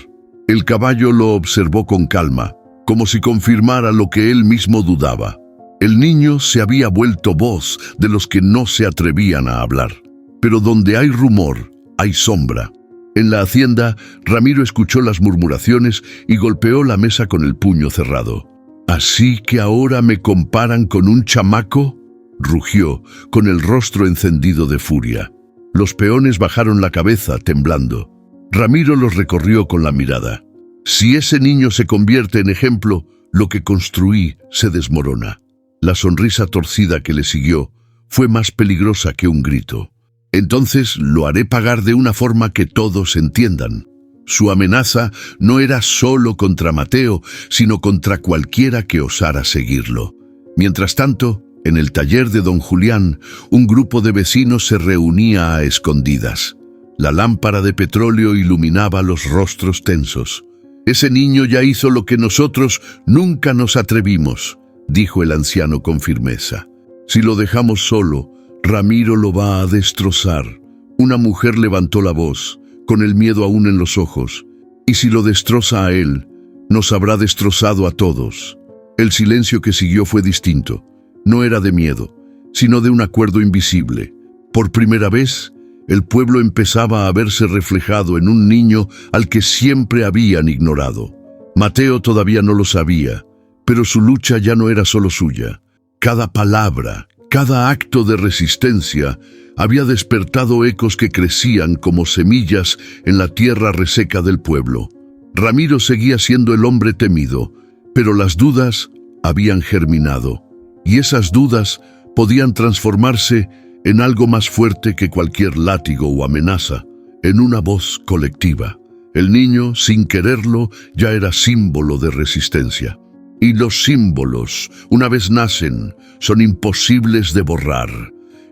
[SPEAKER 1] El caballo lo observó con calma, como si confirmara lo que él mismo dudaba. El niño se había vuelto voz de los que no se atrevían a hablar. Pero donde hay rumor, hay sombra. En la hacienda, Ramiro escuchó las murmuraciones y golpeó la mesa con el puño cerrado. «¿Así que ahora me comparan con un chamaco?», rugió, con el rostro encendido de furia. Los peones bajaron la cabeza, temblando. Ramiro los recorrió con la mirada. «Si ese niño se convierte en ejemplo, lo que construí se desmorona». La sonrisa torcida que le siguió fue más peligrosa que un grito. «Entonces lo haré pagar de una forma que todos entiendan». Su amenaza no era solo contra Mateo, sino contra cualquiera que osara seguirlo. Mientras tanto, en el taller de don Julián, un grupo de vecinos se reunía a escondidas. La lámpara de petróleo iluminaba los rostros tensos. «Ese niño ya hizo lo que nosotros nunca nos atrevimos», dijo el anciano con firmeza. «Si lo dejamos solo, Ramiro lo va a destrozar». Una mujer levantó la voz, con el miedo aún en los ojos. «Y si lo destroza a él, nos habrá destrozado a todos». El silencio que siguió fue distinto. No era de miedo, sino de un acuerdo invisible. Por primera vez, el pueblo empezaba a verse reflejado en un niño al que siempre habían ignorado. Mateo todavía no lo sabía, pero su lucha ya no era solo suya. Cada palabra, cada acto de resistencia había despertado ecos que crecían como semillas en la tierra reseca del pueblo. Ramiro seguía siendo el hombre temido, pero las dudas habían germinado, y esas dudas podían transformarse en algo más fuerte que cualquier látigo o amenaza, en una voz colectiva. El niño, sin quererlo, ya era símbolo de resistencia. Y los símbolos, una vez nacen, son imposibles de borrar.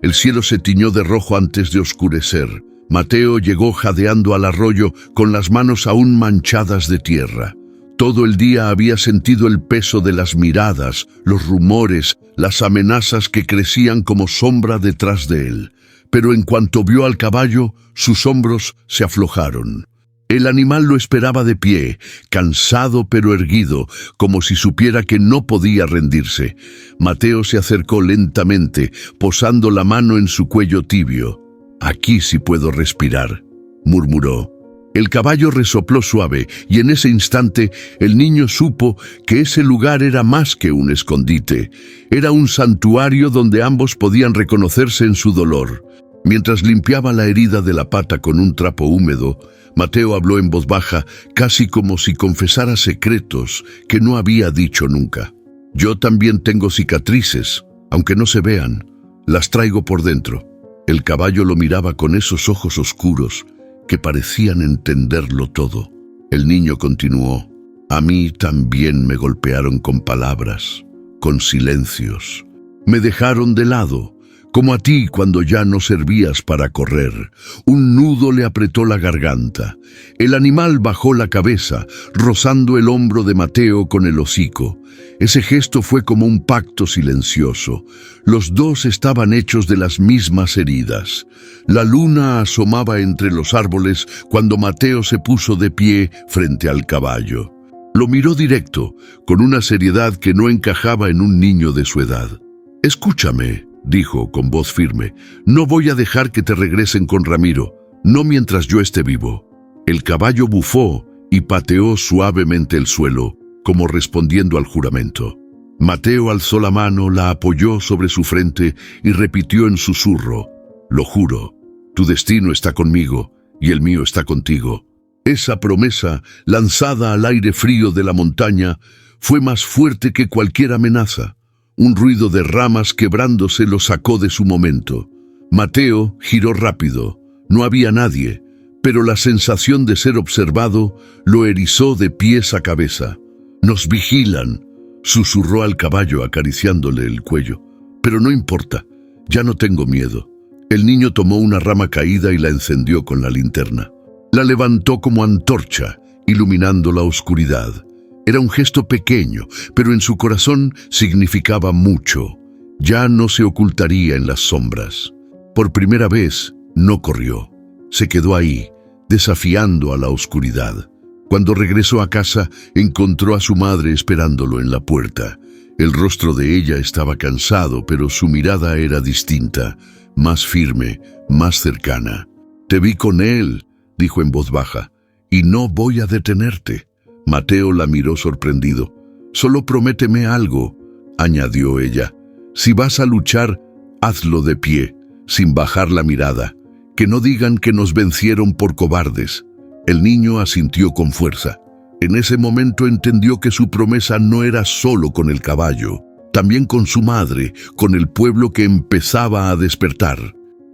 [SPEAKER 1] El cielo se tiñó de rojo antes de oscurecer. Mateo llegó jadeando al arroyo con las manos aún manchadas de tierra. Todo el día había sentido el peso de las miradas, los rumores, las amenazas que crecían como sombra detrás de él. Pero en cuanto vio al caballo, sus hombros se aflojaron. El animal lo esperaba de pie, cansado pero erguido, como si supiera que no podía rendirse. Mateo se acercó lentamente, posando la mano en su cuello tibio. «Aquí sí puedo respirar», murmuró. El caballo resopló suave, y en ese instante el niño supo que ese lugar era más que un escondite. Era un santuario donde ambos podían reconocerse en su dolor. Mientras limpiaba la herida de la pata con un trapo húmedo, Mateo habló en voz baja, casi como si confesara secretos que no había dicho nunca. «Yo también tengo cicatrices, aunque no se vean. Las traigo por dentro». El caballo lo miraba con esos ojos oscuros que parecían entenderlo todo. El niño continuó: «A mí también me golpearon con palabras, con silencios. Me dejaron de lado, como a ti cuando ya no servías para correr». Un nudo le apretó la garganta. El animal bajó la cabeza, rozando el hombro de Mateo con el hocico. Ese gesto fue como un pacto silencioso. Los dos estaban hechos de las mismas heridas. La luna asomaba entre los árboles cuando Mateo se puso de pie frente al caballo. Lo miró directo, con una seriedad que no encajaba en un niño de su edad. «Escúchame», dijo con voz firme, «no voy a dejar que te regresen con Ramiro, no mientras yo esté vivo». El caballo bufó y pateó suavemente el suelo, como respondiendo al juramento. Mateo alzó la mano, la apoyó sobre su frente y repitió en susurro: «Lo juro, tu destino está conmigo y el mío está contigo». Esa promesa, lanzada al aire frío de la montaña, fue más fuerte que cualquier amenaza. Un ruido de ramas quebrándose lo sacó de su momento. Mateo giró rápido. No había nadie, pero la sensación de ser observado lo erizó de pies a cabeza. «Nos vigilan», susurró al caballo acariciándole el cuello. «Pero no importa, ya no tengo miedo». El niño tomó una rama caída y la encendió con la linterna. La levantó como antorcha, iluminando la oscuridad. Era un gesto pequeño, pero en su corazón significaba mucho. Ya no se ocultaría en las sombras. Por primera vez, no corrió. Se quedó ahí, desafiando a la oscuridad. Cuando regresó a casa, encontró a su madre esperándolo en la puerta. El rostro de ella estaba cansado, pero su mirada era distinta, más firme, más cercana. «Te vi con él», dijo en voz baja, «y no voy a detenerte». Mateo la miró sorprendido. «Solo prométeme algo», añadió ella. «Si vas a luchar, hazlo de pie, sin bajar la mirada. Que no digan que nos vencieron por cobardes». El niño asintió con fuerza. En ese momento entendió que su promesa no era solo con el caballo, también con su madre, con el pueblo que empezaba a despertar.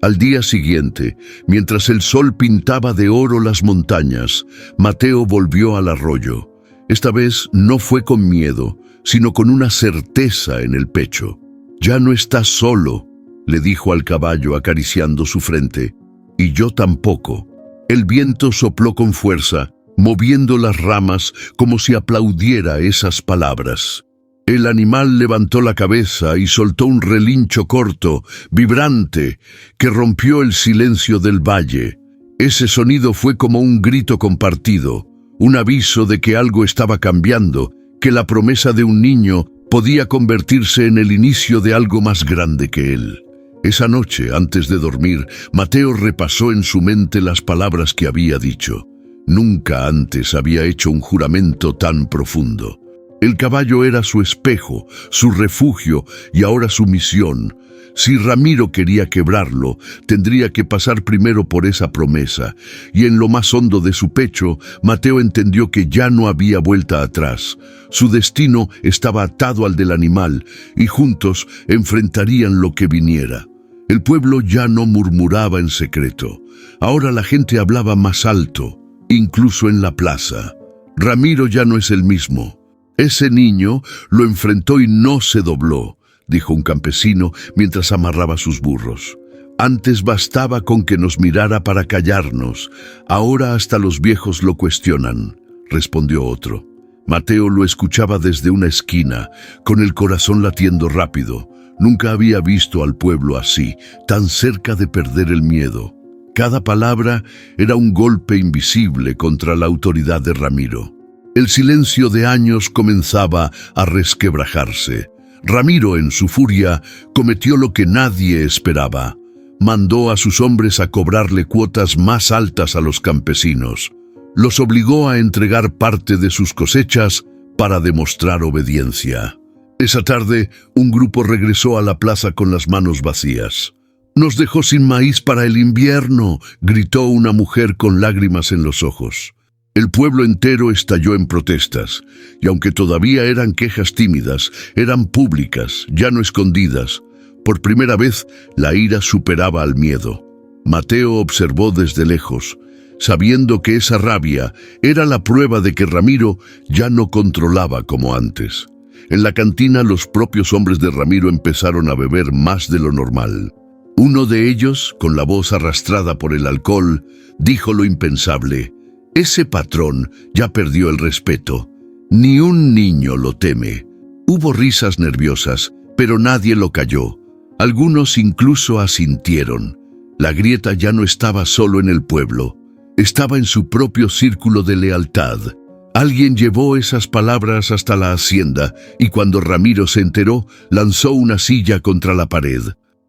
[SPEAKER 1] Al día siguiente, mientras el sol pintaba de oro las montañas, Mateo volvió al arroyo. Esta vez no fue con miedo, sino con una certeza en el pecho. «Ya no estás solo», le dijo al caballo acariciando su frente. «Y yo tampoco». El viento sopló con fuerza, moviendo las ramas como si aplaudiera esas palabras. El animal levantó la cabeza y soltó un relincho corto, vibrante, que rompió el silencio del valle. Ese sonido fue como un grito compartido, un aviso de que algo estaba cambiando, que la promesa de un niño podía convertirse en el inicio de algo más grande que él. Esa noche, antes de dormir, Mateo repasó en su mente las palabras que había dicho. Nunca antes había hecho un juramento tan profundo. El caballo era su espejo, su refugio y ahora su misión. Si Ramiro quería quebrarlo, tendría que pasar primero por esa promesa, y en lo más hondo de su pecho, Mateo entendió que ya no había vuelta atrás. Su destino estaba atado al del animal, y juntos enfrentarían lo que viniera. El pueblo ya no murmuraba en secreto. Ahora la gente hablaba más alto, incluso en la plaza. Ramiro ya no es el mismo. Ese niño lo enfrentó y no se dobló, dijo un campesino mientras amarraba sus burros. Antes bastaba con que nos mirara para callarnos. Ahora hasta los viejos lo cuestionan, respondió otro. Mateo lo escuchaba desde una esquina, con el corazón latiendo rápido. Nunca había visto al pueblo así, tan cerca de perder el miedo. Cada palabra era un golpe invisible contra la autoridad de Ramiro. El silencio de años comenzaba a resquebrajarse. Ramiro, en su furia, cometió lo que nadie esperaba. Mandó a sus hombres a cobrarle cuotas más altas a los campesinos. Los obligó a entregar parte de sus cosechas para demostrar obediencia. Esa tarde, un grupo regresó a la plaza con las manos vacías. «Nos dejó sin maíz para el invierno», gritó una mujer con lágrimas en los ojos. El pueblo entero estalló en protestas, y aunque todavía eran quejas tímidas, eran públicas, ya no escondidas. Por primera vez, la ira superaba al miedo. Mateo observó desde lejos, sabiendo que esa rabia era la prueba de que Ramiro ya no controlaba como antes. En la cantina, los propios hombres de Ramiro empezaron a beber más de lo normal. Uno de ellos, con la voz arrastrada por el alcohol, dijo lo impensable: «Ese patrón ya perdió el respeto. Ni un niño lo teme». Hubo risas nerviosas, pero nadie lo calló. Algunos incluso asintieron. La grieta ya no estaba solo en el pueblo, estaba en su propio círculo de lealtad. Alguien llevó esas palabras hasta la hacienda y cuando Ramiro se enteró, lanzó una silla contra la pared.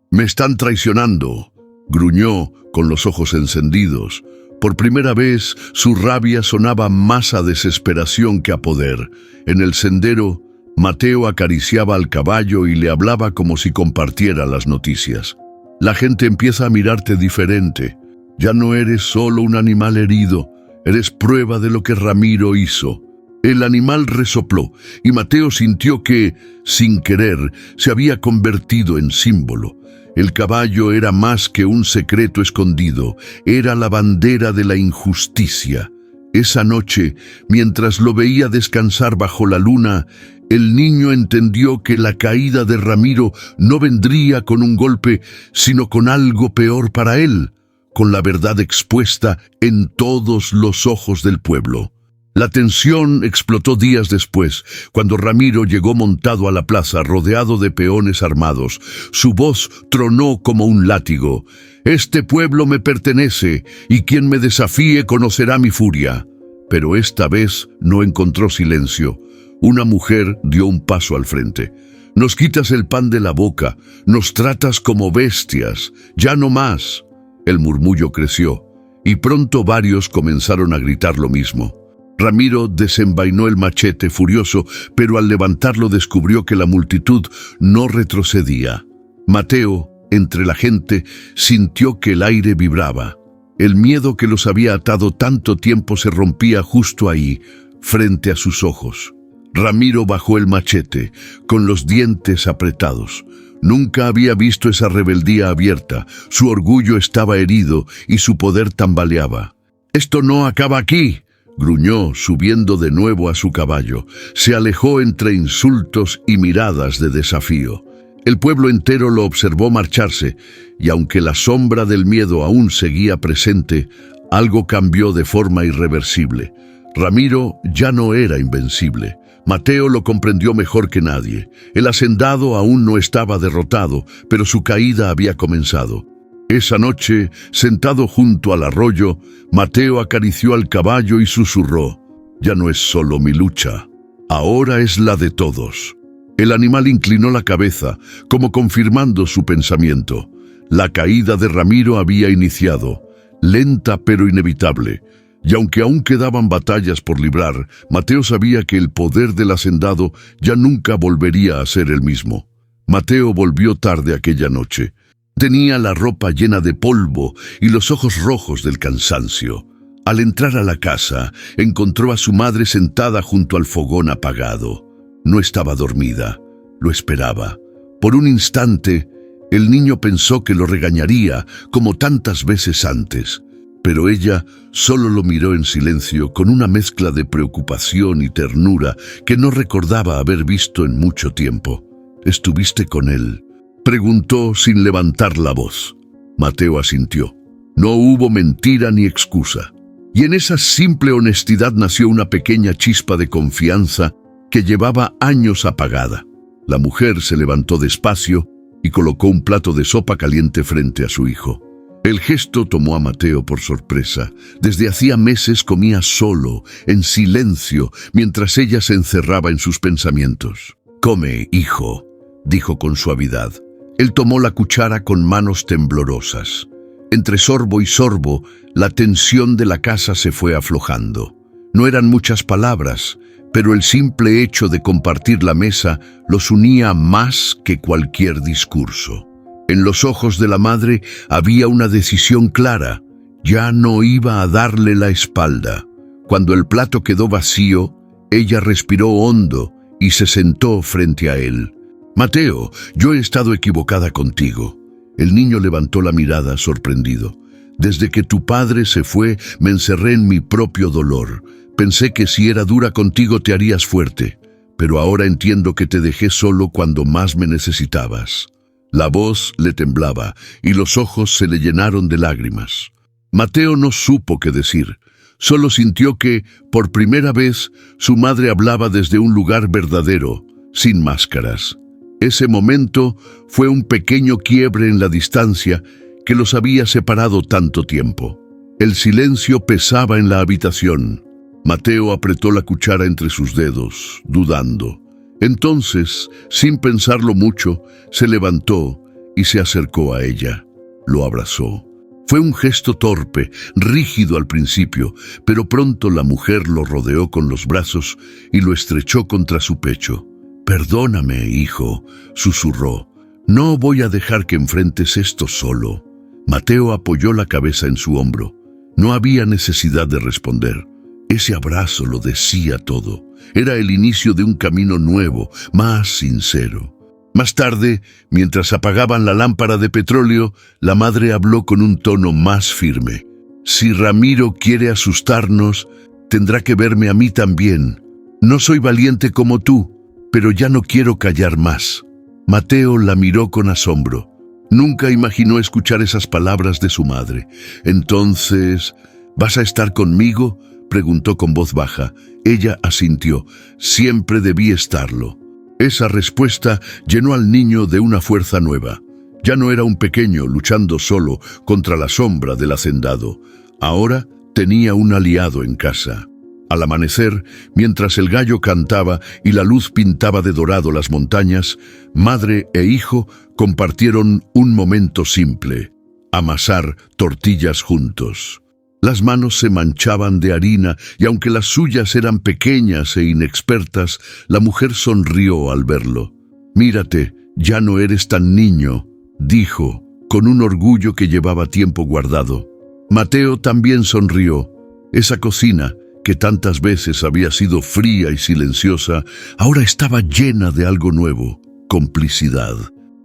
[SPEAKER 1] «Me están traicionando», gruñó con los ojos encendidos. Por primera vez, su rabia sonaba más a desesperación que a poder. En el sendero, Mateo acariciaba al caballo y le hablaba como si compartiera las noticias. «La gente empieza a mirarte diferente. Ya no eres solo un animal herido. Eres prueba de lo que Ramiro hizo». El animal resopló y Mateo sintió que, sin querer, se había convertido en símbolo. El caballo era más que un secreto escondido, era la bandera de la injusticia. Esa noche, mientras lo veía descansar bajo la luna, el niño entendió que la caída de Ramiro no vendría con un golpe, sino con algo peor para él, con la verdad expuesta en todos los ojos del pueblo. La tensión explotó días después, cuando Ramiro llegó montado a la plaza rodeado de peones armados. Su voz tronó como un látigo. «Este pueblo me pertenece, y quien me desafíe conocerá mi furia». Pero esta vez no encontró silencio. Una mujer dio un paso al frente. «Nos quitas el pan de la boca, nos tratas como bestias, ya no más». El murmullo creció, y pronto varios comenzaron a gritar lo mismo. Ramiro desenvainó el machete furioso, pero al levantarlo descubrió que la multitud no retrocedía. Mateo, entre la gente, sintió que el aire vibraba. El miedo que los había atado tanto tiempo se rompía justo ahí, frente a sus ojos. Ramiro bajó el machete, con los dientes apretados. Nunca había visto esa rebeldía abierta. Su orgullo estaba herido y su poder tambaleaba. «Esto no acaba aquí», gruñó, subiendo de nuevo a su caballo. Se alejó entre insultos y miradas de desafío. El pueblo entero lo observó marcharse, y aunque la sombra del miedo aún seguía presente, algo cambió de forma irreversible. Ramiro ya no era invencible. Mateo lo comprendió mejor que nadie. El hacendado aún no estaba derrotado, pero su caída había comenzado. Esa noche, sentado junto al arroyo, Mateo acarició al caballo y susurró: «Ya no es solo mi lucha, ahora es la de todos». El animal inclinó la cabeza, como confirmando su pensamiento. La caída de Ramiro había iniciado, lenta pero inevitable, y aunque aún quedaban batallas por librar, Mateo sabía que el poder del hacendado ya nunca volvería a ser el mismo. Mateo volvió tarde aquella noche. Tenía la ropa llena de polvo y los ojos rojos del cansancio. Al entrar a la casa, encontró a su madre sentada junto al fogón apagado. No estaba dormida, lo esperaba. Por un instante, el niño pensó que lo regañaría, como tantas veces antes. Pero ella solo lo miró en silencio, con una mezcla de preocupación y ternura que no recordaba haber visto en mucho tiempo. «¿Estuviste con él?», preguntó sin levantar la voz. Mateo asintió. No hubo mentira ni excusa. Y en esa simple honestidad nació una pequeña chispa de confianza que llevaba años apagada. La mujer se levantó despacio y colocó un plato de sopa caliente frente a su hijo. El gesto tomó a Mateo por sorpresa. Desde hacía meses comía solo, en silencio, mientras ella se encerraba en sus pensamientos. «Come, hijo», dijo con suavidad. Él tomó la cuchara con manos temblorosas. Entre sorbo y sorbo, la tensión de la casa se fue aflojando. No eran muchas palabras, pero el simple hecho de compartir la mesa los unía más que cualquier discurso. En los ojos de la madre había una decisión clara. Ya no iba a darle la espalda. Cuando el plato quedó vacío, ella respiró hondo y se sentó frente a él. «Mateo, yo he estado equivocada contigo». El niño levantó la mirada sorprendido. «Desde que tu padre se fue, me encerré en mi propio dolor. Pensé que si era dura contigo te harías fuerte, pero ahora entiendo que te dejé solo cuando más me necesitabas». La voz le temblaba y los ojos se le llenaron de lágrimas. Mateo no supo qué decir. Solo sintió que, por primera vez, su madre hablaba desde un lugar verdadero, sin máscaras. Ese momento fue un pequeño quiebre en la distancia que los había separado tanto tiempo. El silencio pesaba en la habitación. Mateo apretó la cuchara entre sus dedos, dudando. Entonces, sin pensarlo mucho, se levantó y se acercó a ella. Lo abrazó. Fue un gesto torpe, rígido al principio, pero pronto la mujer lo rodeó con los brazos y lo estrechó contra su pecho. «Perdóname, hijo», susurró. «No voy a dejar que enfrentes esto solo». Mateo apoyó la cabeza en su hombro. No había necesidad de responder. Ese abrazo lo decía todo. Era el inicio de un camino nuevo, más sincero. Más tarde, mientras apagaban la lámpara de petróleo, la madre habló con un tono más firme. «Si Ramiro quiere asustarnos, tendrá que verme a mí también. No soy valiente como tú, pero ya no quiero callar más». Mateo la miró con asombro. Nunca imaginó escuchar esas palabras de su madre. «Entonces, ¿vas a estar conmigo?», preguntó con voz baja. Ella asintió. Siempre debí estarlo. Esa respuesta llenó al niño de una fuerza nueva. Ya no era un pequeño luchando solo contra la sombra del hacendado. Ahora tenía un aliado en casa. Al amanecer, mientras el gallo cantaba y la luz pintaba de dorado las montañas, madre e hijo compartieron un momento simple: amasar tortillas juntos. Las manos se manchaban de harina y aunque las suyas eran pequeñas e inexpertas, la mujer sonrió al verlo. «Mírate, ya no eres tan niño», dijo, con un orgullo que llevaba tiempo guardado. Mateo también sonrió. Esa cocina, que tantas veces había sido fría y silenciosa, ahora estaba llena de algo nuevo: complicidad.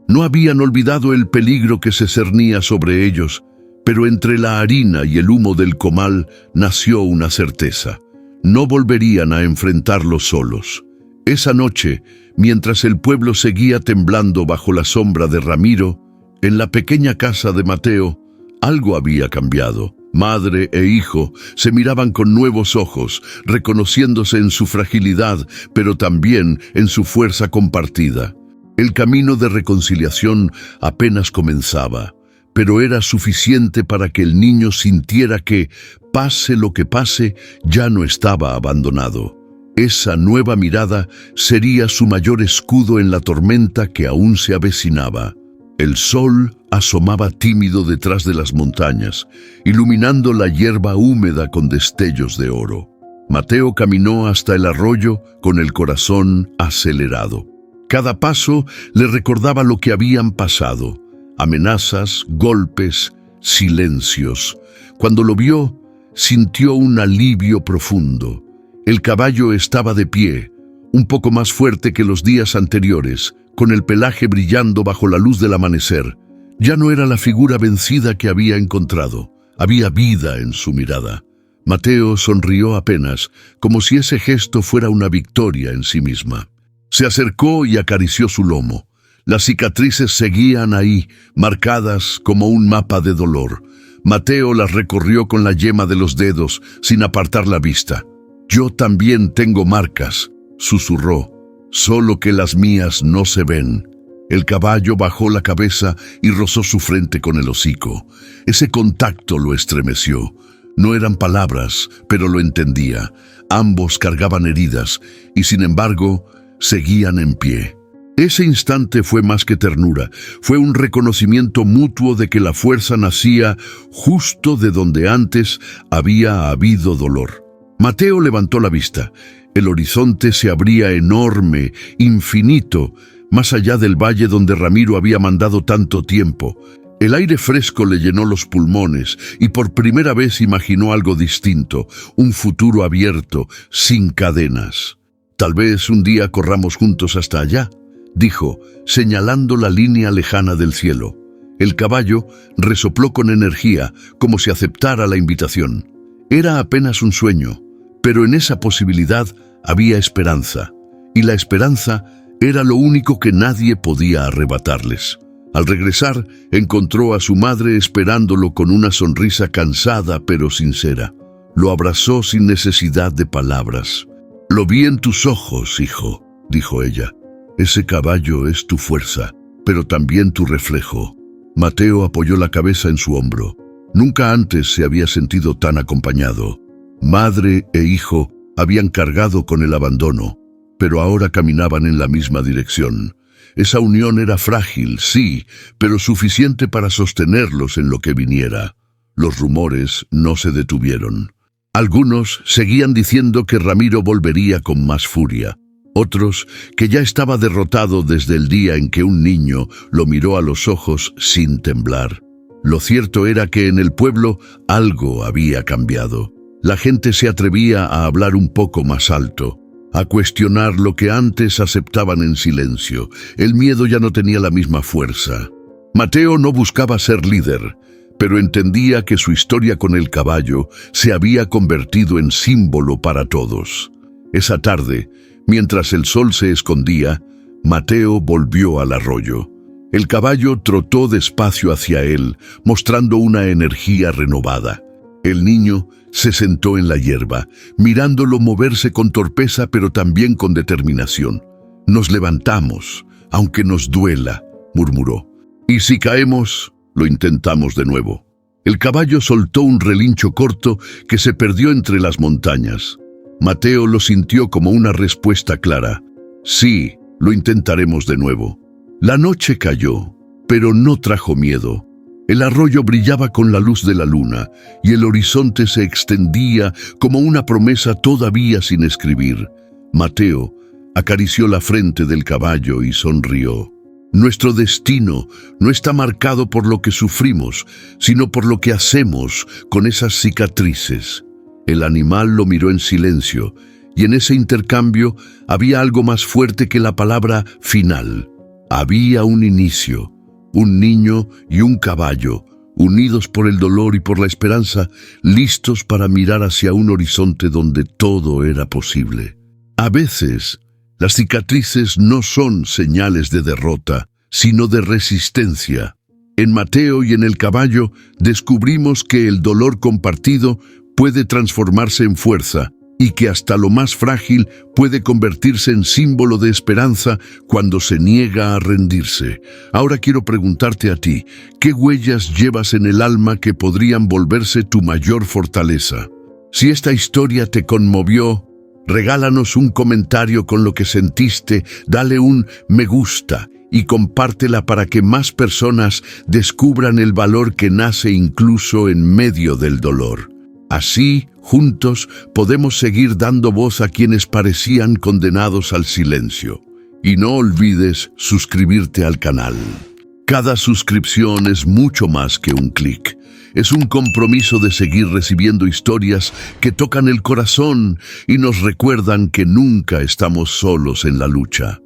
[SPEAKER 1] No habían olvidado el peligro que se cernía sobre ellos, pero entre la harina y el humo del comal nació una certeza: no volverían a enfrentarlo solos. Esa noche, mientras el pueblo seguía temblando bajo la sombra de Ramiro, en la pequeña casa de Mateo, algo había cambiado. Madre e hijo se miraban con nuevos ojos, reconociéndose en su fragilidad, pero también en su fuerza compartida. El camino de reconciliación apenas comenzaba, pero era suficiente para que el niño sintiera que, pase lo que pase, ya no estaba abandonado. Esa nueva mirada sería su mayor escudo en la tormenta que aún se avecinaba. El sol asomaba tímido detrás de las montañas, iluminando la hierba húmeda con destellos de oro. Mateo caminó hasta el arroyo con el corazón acelerado. Cada paso le recordaba lo que habían pasado: amenazas, golpes, silencios. Cuando lo vio, sintió un alivio profundo. El caballo estaba de pie, un poco más fuerte que los días anteriores, con el pelaje brillando bajo la luz del amanecer. Ya no era la figura vencida que había encontrado. Había vida en su mirada. Mateo sonrió apenas, como si ese gesto fuera una victoria en sí misma. Se acercó y acarició su lomo. Las cicatrices seguían ahí, marcadas como un mapa de dolor. Mateo las recorrió con la yema de los dedos, sin apartar la vista. «Yo también tengo marcas», susurró, «solo que las mías no se ven». El caballo bajó la cabeza y rozó su frente con el hocico. Ese contacto lo estremeció. No eran palabras, pero lo entendía. Ambos cargaban heridas y, sin embargo, seguían en pie. Ese instante fue más que ternura, fue un reconocimiento mutuo de que la fuerza nacía justo de donde antes había habido dolor. Mateo levantó la vista. El horizonte se abría enorme, infinito, más allá del valle donde Ramiro había mandado tanto tiempo. El aire fresco le llenó los pulmones y por primera vez imaginó algo distinto, un futuro abierto, sin cadenas. «Tal vez un día corramos juntos hasta allá», dijo, señalando la línea lejana del cielo. El caballo resopló con energía, como si aceptara la invitación. Era apenas un sueño, pero en esa posibilidad había esperanza, y la esperanza era lo único que nadie podía arrebatarles. Al regresar, encontró a su madre esperándolo con una sonrisa cansada pero sincera. Lo abrazó sin necesidad de palabras. «Lo vi en tus ojos, hijo», dijo ella. «Ese caballo es tu fuerza, pero también tu reflejo». Mateo apoyó la cabeza en su hombro. Nunca antes se había sentido tan acompañado. Madre e hijo habían cargado con el abandono, pero ahora caminaban en la misma dirección. Esa unión era frágil, sí, pero suficiente para sostenerlos en lo que viniera. Los rumores no se detuvieron. Algunos seguían diciendo que Ramiro volvería con más furia. Otros que ya estaba derrotado desde el día en que un niño lo miró a los ojos sin temblar. Lo cierto era que en el pueblo algo había cambiado. La gente se atrevía a hablar un poco más alto, a cuestionar lo que antes aceptaban en silencio. El miedo ya no tenía la misma fuerza. Mateo no buscaba ser líder, pero entendía que su historia con el caballo se había convertido en símbolo para todos. Esa tarde, mientras el sol se escondía, Mateo volvió al arroyo. El caballo trotó despacio hacia él, mostrando una energía renovada. El niño se sentó en la hierba, mirándolo moverse con torpeza pero también con determinación. «Nos levantamos, aunque nos duela», murmuró. «Y si caemos, lo intentamos de nuevo». El caballo soltó un relincho corto que se perdió entre las montañas. Mateo lo sintió como una respuesta clara. «Sí, lo intentaremos de nuevo». La noche cayó, pero no trajo miedo. El arroyo brillaba con la luz de la luna y el horizonte se extendía como una promesa todavía sin escribir. Mateo acarició la frente del caballo y sonrió. Nuestro destino no está marcado por lo que sufrimos, sino por lo que hacemos con esas cicatrices. El animal lo miró en silencio, y en ese intercambio había algo más fuerte que la palabra final. Había un inicio. Un niño y un caballo, unidos por el dolor y por la esperanza, listos para mirar hacia un horizonte donde todo era posible. A veces, las cicatrices no son señales de derrota, sino de resistencia. En Mateo y en el caballo descubrimos que el dolor compartido puede transformarse en fuerza, y que hasta lo más frágil puede convertirse en símbolo de esperanza cuando se niega a rendirse. Ahora quiero preguntarte a ti, ¿qué huellas llevas en el alma que podrían volverse tu mayor fortaleza? Si esta historia te conmovió, regálanos un comentario con lo que sentiste, dale un me gusta y compártela para que más personas descubran el valor que nace incluso en medio del dolor. Así, juntos, podemos seguir dando voz a quienes parecían condenados al silencio. Y no olvides suscribirte al canal. Cada suscripción es mucho más que un clic. Es un compromiso de seguir recibiendo historias que tocan el corazón y nos recuerdan que nunca estamos solos en la lucha.